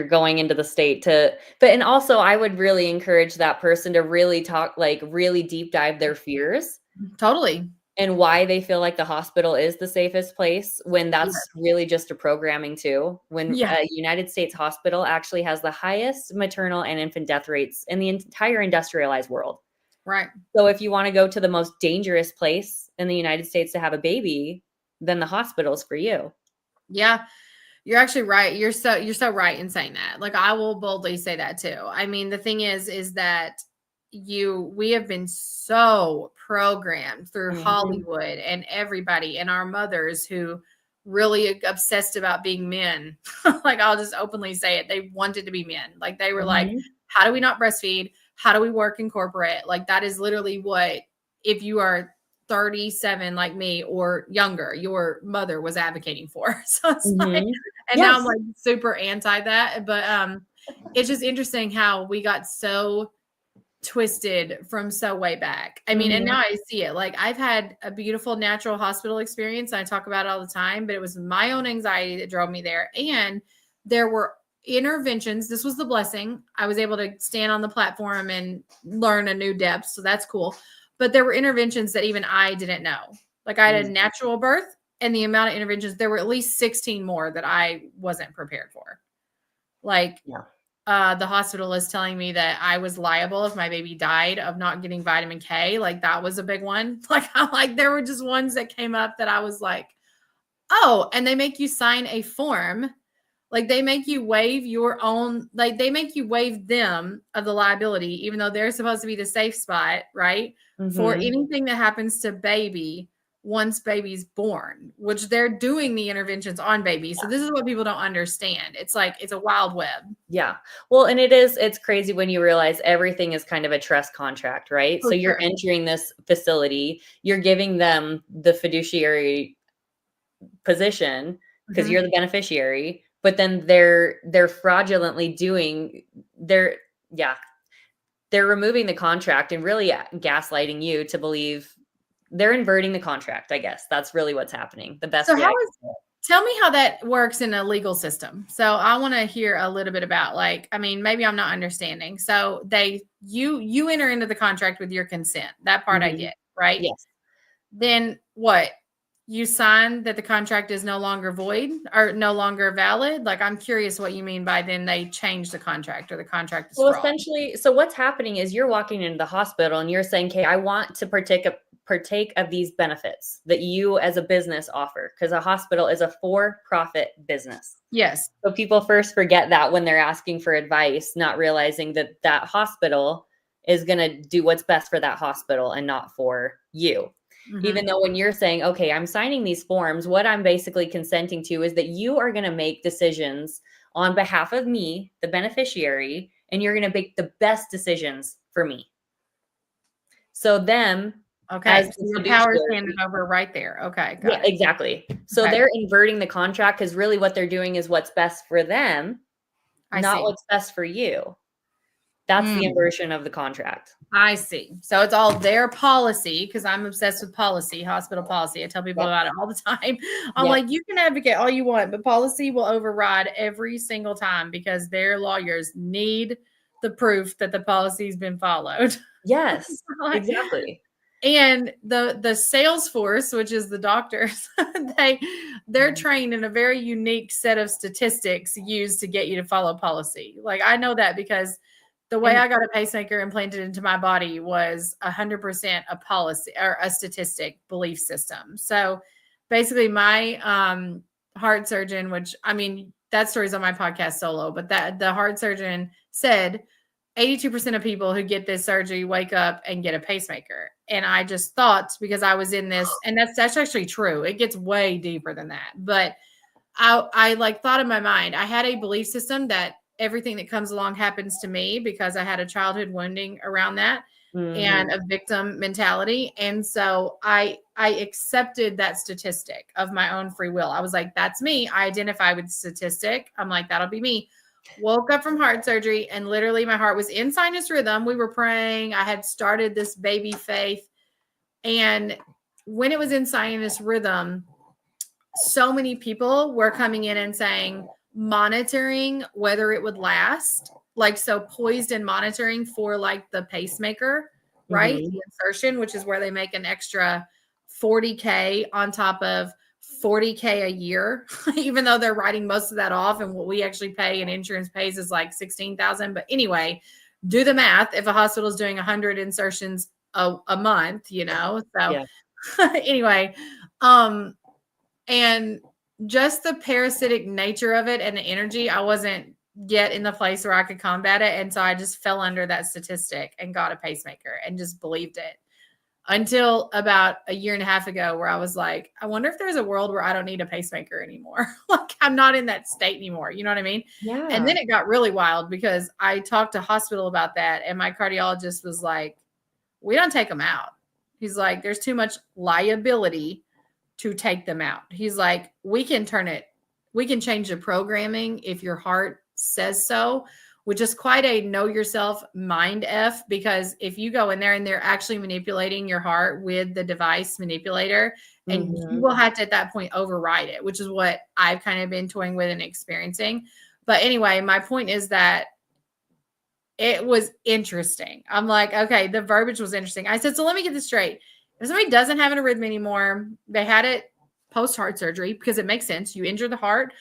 going into the state to but and also I would really encourage that person to really talk like, really deep dive their fears Totally. and why they feel like the hospital is the safest place when Yeah. that's really just a programming too. When Yeah. a United States hospital actually has the highest maternal and infant death rates in the entire industrialized world. Right. So if you wanna go to the most dangerous place in the United States to have a baby, then the hospital's for you. Yeah. You're actually right. You're so right in saying that. Like I will boldly say that too. I mean, the thing is that we have been so programmed through Mhm. Hollywood and everybody and our mothers who really obsessed about being men. Like I'll just openly say it. They wanted to be men. Like they were like, Mhm. how do we not breastfeed? How do we work in corporate? Like that is literally what if you are 37 like me or younger, your mother was advocating for. So it's like, Mhm. and now I'm Yes. like super anti that. But it's just interesting how we got so twisted from so way back. I mean, and Mhm. now I see it. Like I've had a beautiful natural hospital experience. I talk about it all the time, but it was my own anxiety that drove me there. And there were interventions. This was the blessing. I was able to stand on the platform and learn a new depth. So that's cool. But there were interventions that even I didn't know. Like I had a Mm. natural birth and the amount of interventions, there were at least 16 more that I wasn't prepared for. Like Yeah. the hospital is telling me that I was liable if my baby died of not getting vitamin K. Like that was a big one. Like I'm like, there were just ones that came up that I was like, oh, and they make you sign a form. Like they make you waive your own, like they make you waive them of the liability, even though they're supposed to be the safe spot, right? For Mhm. anything that happens to baby once baby's born, which they're doing the interventions on babies. So this is what people don't understand. It's like it's a wild web. Yeah. Well, and it's crazy when you realize everything is kind of a trust contract, right? For So you're sure. entering this facility, you're giving them the fiduciary position because Mhm. you're the beneficiary, but then they're fraudulently doing they're yeah, they're removing the contract and really gaslighting you to believe they're inverting the contract, I guess. That's really what's happening. The best So way I how can is say it. tell me how that works in a legal system. So I want to hear a little bit about like, I mean, maybe I'm not understanding. So you enter into the contract with your consent. That part I Mhm. get, right? Yes. Then what? You sign that the contract is no longer void or no longer valid? Like I'm curious what you mean by then they change the contract or the contract is Well, fraud. essentially, so what's happening is you're walking into the hospital and you're saying, "Okay, I want to partake of these benefits that you as a business offer," because a hospital is a for-profit business. Yes. So people first forget that when they're asking for advice, not realizing that that hospital is going to do what's best for that hospital and not for you. Even Mhm. though when you're saying, "Okay, I'm signing these forms," what I'm basically consenting to is that you are going to make decisions on behalf of me, the beneficiary, and you're going to make the best decisions for me. So them as Okay. So the your power is handed fiduciary. over right there. Okay, Yeah, got it. exactly. So Okay. they're inverting the contract because really what they're doing is what's best for them, I not see. what's best for you. That's the Mm. inversion of the contract. I see. So it's all their policy because I'm obsessed with policy, hospital policy. I tell people Yep. about it all the time. I'm Yep. like, you can advocate all you want, but policy will override every single time because their lawyers need the proof that the policy's been followed. Yes. Exactly. And the sales force, which is the doctors, they're Mhm. trained in a very unique set of statistics used to get you to follow policy. Like I know that because the way And I got a pacemaker implanted into my body was 100% a policy or a statistic belief system. So basically, my heart surgeon, which I mean, that story's on my podcast solo, but that the heart surgeon said 82% of people who get this surgery wake up and get a pacemaker. And I just thought because I was in this, and that's actually true. It gets way deeper than that. But I like thought in my mind, I had a belief system that everything that comes along happens to me because I had a childhood wounding around that and mhm. a victim mentality. And so I accepted that statistic of my own free will. I was like, that's me. I identify with the statistic. I'm like, that'll be me. Woke up from heart surgery and literally my heart was in sinus rhythm. We were praying. I had started this baby faith. And when it was in sinus rhythm, so many people were coming in and saying, monitoring whether it would last, like so poised and monitoring for like the pacemaker, right? Mhm. The insertion, which is where they make an extra 40K on top of 40K a year, even though they're writing most of that off. And what we actually pay and insurance pays is like 16,000. But anyway, do the math. If a hospital is doing 100 insertions a month, you know, so Yeah. anyway, um, and just the parasitic nature of it and the energy, I wasn't yet in the place where I could combat it. And so I just fell under that statistic and got a pacemaker and just believed it until about a year and a half ago, where I was like, I wonder if there's a world where I don't need a pacemaker anymore. Like I'm not in that state anymore. You know what I mean? And Yeah. then it got really wild because I talked to hospital about that. And my cardiologist was like, we don't take them out. He's like, there's too much liability to take them out. He's like, we can change the programming if your heart says so, which is quite a know yourself mind F, because if you go in there and they're actually manipulating your heart with the device manipulator, and you will have to at that point override it, which is what I've kind of been toying with and experiencing. But anyway, my point is that it was interesting. I'm like, okay, the verbiage was interesting. I said, so let me get this straight. If somebody doesn't have an arrhythmia anymore, they had it post heart surgery, because it makes sense. You injure the heart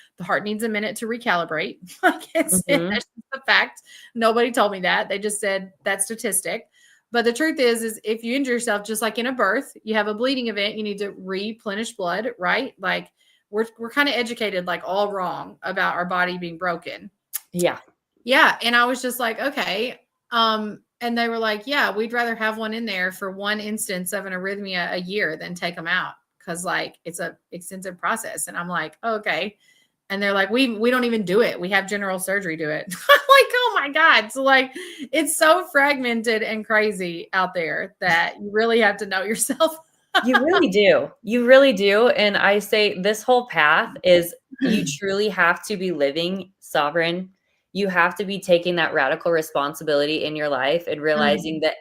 needs a minute to recalibrate. Like that's just a fact. Nobody told me that. They just said that statistic. But the truth is if you injure yourself, just like in a birth, you have a bleeding event, you need to replenish blood, right? Like we're kind of educated like all wrong about our body being broken. Yeah. Yeah. And I was just like, okay. And they were like, yeah, we'd rather have one in there for one instance of an arrhythmia a year than take them out. Cause like it's a extensive process. And I'm like, oh, okay. And they're like, we don't even do it. We have general surgery do it. I'm like, oh my God. So like, it's so fragmented and crazy out there that you really have to know yourself. You really do. You really do. And I say this whole path is you truly have to be living sovereign. You have to be taking that radical responsibility in your life and realizing that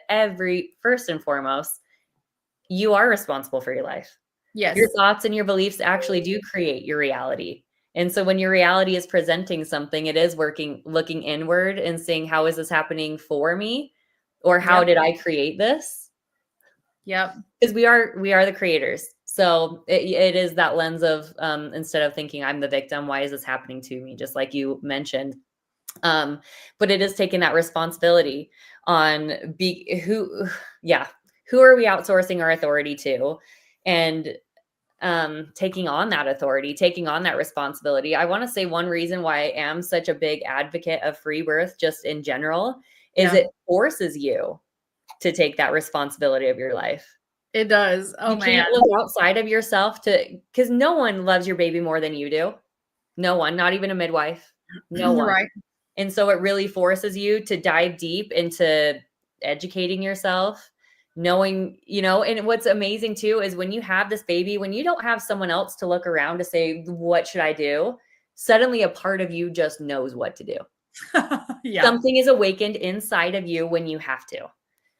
first and foremost, you are responsible for your life. Yes. Your thoughts and your beliefs actually do create your reality. And so when your reality is presenting something, it is looking inward and saying, how is this happening for me? Or how did I create this? Yep. Because we are the creators. So it is that lens of instead of thinking I'm the victim, why is this happening to me? Just like you mentioned. But it is taking that responsibility on who are we outsourcing our authority to, and taking on that authority, taking on that responsibility. I want to say one reason why I am such a big advocate of free birth, just in general, is it forces you to take that responsibility of your life. It does. Oh, man. You can't look outside of yourself because no one loves your baby more than you do. No one, not even a midwife. No one. Right. And so it really forces you to dive deep into educating yourself, knowing, and what's amazing too is when you have this baby, when you don't have someone else to look around to say, what should I do? Suddenly a part of you just knows what to do. Yeah. Something is awakened inside of you when you have to.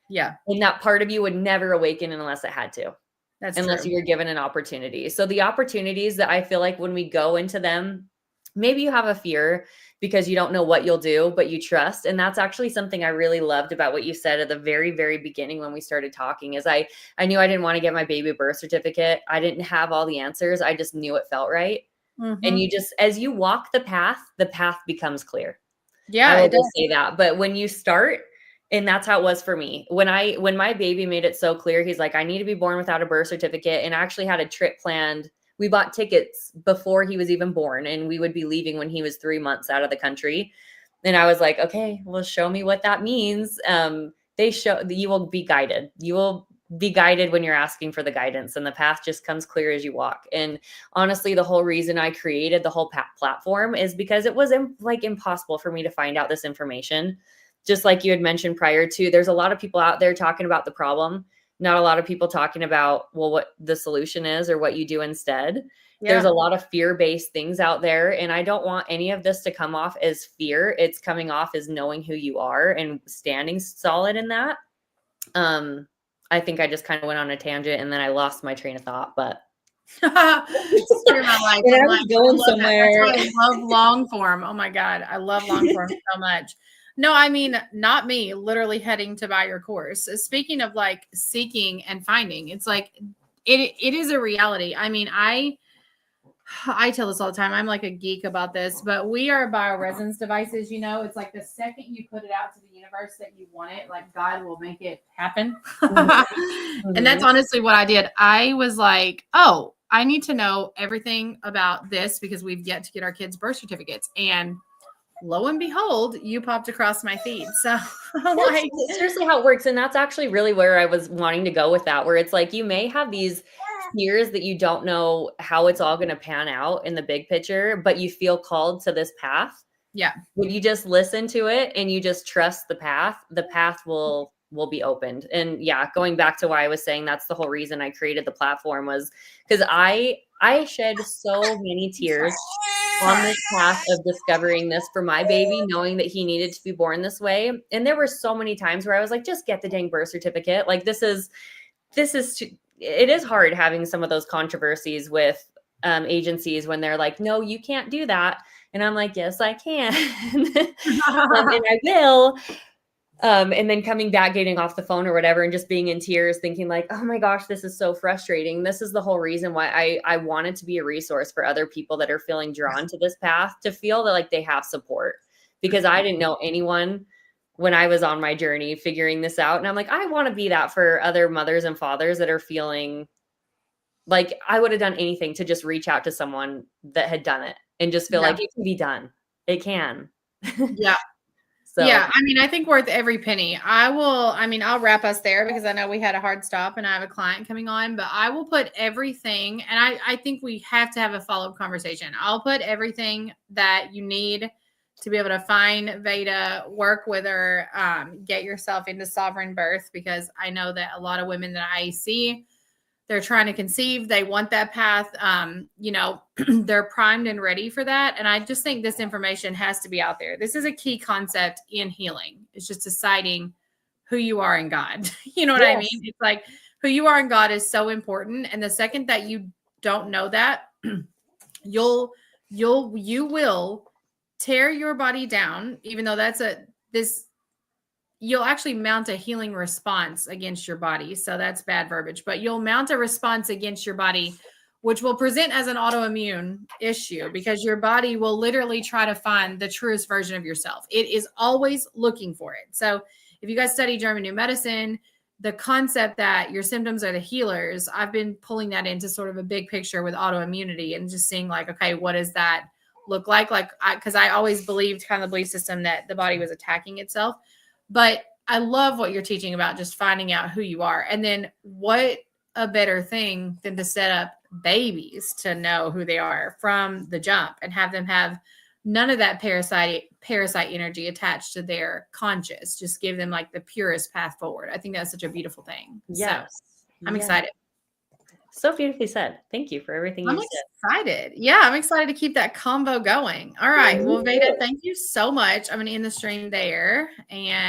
Yeah. And that part of you would never awaken unless it had to. Unless you were given an opportunity. So the opportunities that I feel like when we go into them, maybe you have a fear because you don't know what you'll do, but you trust. And that's actually something I really loved about what you said at the very, very beginning when we started talking is I knew I didn't want to get my baby birth certificate. I didn't have all the answers. I just knew it felt right. And you just, as you walk the path becomes clear. Yeah. I will just say that. But when you start, and that's how it was for me. When my baby made it so clear, he's like, I need to be born without a birth certificate. And I actually had a trip planned. We bought tickets before he was even born, and we would be leaving when he was 3 months out of the country. And I was like, okay, well, show me what that means. You will be guided. You will be guided when you're asking for the guidance, and the path just comes clear as you walk. And honestly, the whole reason I created the whole platform is because it was impossible for me to find out this information. Just like you had mentioned prior to, there's a lot of people out there talking about the problem, not a lot of people talking about, well, what the solution is or what you do instead. Yeah. There's a lot of fear-based things out there. And I don't want any of this to come off as fear. It's coming off as knowing who you are and standing solid in that. I think I just kind of went on a tangent and then I lost my train of thought, but story of my life. I was going somewhere. I love long form. Oh my God. I love long form so much. No, I mean, not me literally heading to buy your course. Speaking of like seeking and finding, it's like, it is a reality. I mean, I tell this all the time. I'm like a geek about this, but we are bioresonance devices. It's like the second you put it out to the universe that you want it, like God will make it happen. Mm-hmm. And that's honestly what I did. I was like, oh, I need to know everything about this because we've yet to get our kids' birth certificates. And lo and behold, you popped across my feed. So like, seriously how it works. And that's actually really where I was wanting to go with that, where it's like, you may have these fears that you don't know how it's all going to pan out in the big picture, but you feel called to this path. Yeah. When you just listen to it and you just trust the path will will be opened. And yeah, going back to why I was saying that's the whole reason I created the platform, was because I shed so many tears on this path of discovering this for my baby, knowing that he needed to be born this way. And there were so many times where I was like, just get the dang birth certificate. Like it is hard having some of those controversies with agencies when they're like, no, you can't do that. And I'm like, yes, I can. And I will. And then coming back, getting off the phone or whatever, and just being in tears, thinking like, oh my gosh, this is so frustrating. This is the whole reason why I wanted to be a resource for other people that are feeling drawn to this path, to feel that like they have support, because I didn't know anyone when I was on my journey figuring this out. And I'm like, I want to be that for other mothers and fathers that are feeling like I would have done anything to just reach out to someone that had done it and just feel Yeah. like it can be done. It can. Yeah. So yeah, I mean, I think worth every penny. I'll wrap us there because I know we had a hard stop and I have a client coming on, but I will put everything, and I think we have to have a follow-up conversation. I'll put everything that you need to be able to find Veda, work with her, get yourself into sovereign birth, because I know that a lot of women that I see, they're trying to conceive. They want that path. They're primed and ready for that. And I just think this information has to be out there. This is a key concept in healing. It's just deciding who you are in God. You know what I mean? It's like who you are in God is so important. And the second that you don't know that, you will tear your body down, even though you'll actually mount a healing response against your body. So that's bad verbiage, but you'll mount a response against your body, which will present as an autoimmune issue, because your body will literally try to find the truest version of yourself. It is always looking for it. So if you guys study German New Medicine, the concept that your symptoms are the healers, I've been pulling that into sort of a big picture with autoimmunity and just seeing like, okay, what does that look like? Because I always believed kind of the belief system that the body was attacking itself. But I love what you're teaching about just finding out who you are. And then what a better thing than to set up babies to know who they are from the jump and have them have none of that parasite energy attached to their conscious. Just give them like the purest path forward. I think that's such a beautiful thing. yes. So I'm excited. So beautifully said. Thank you for everything you I'm said. excited. Yeah, I'm excited to keep that combo going. All right. Well, Veda, thank you so much. I'm going to end the stream there. And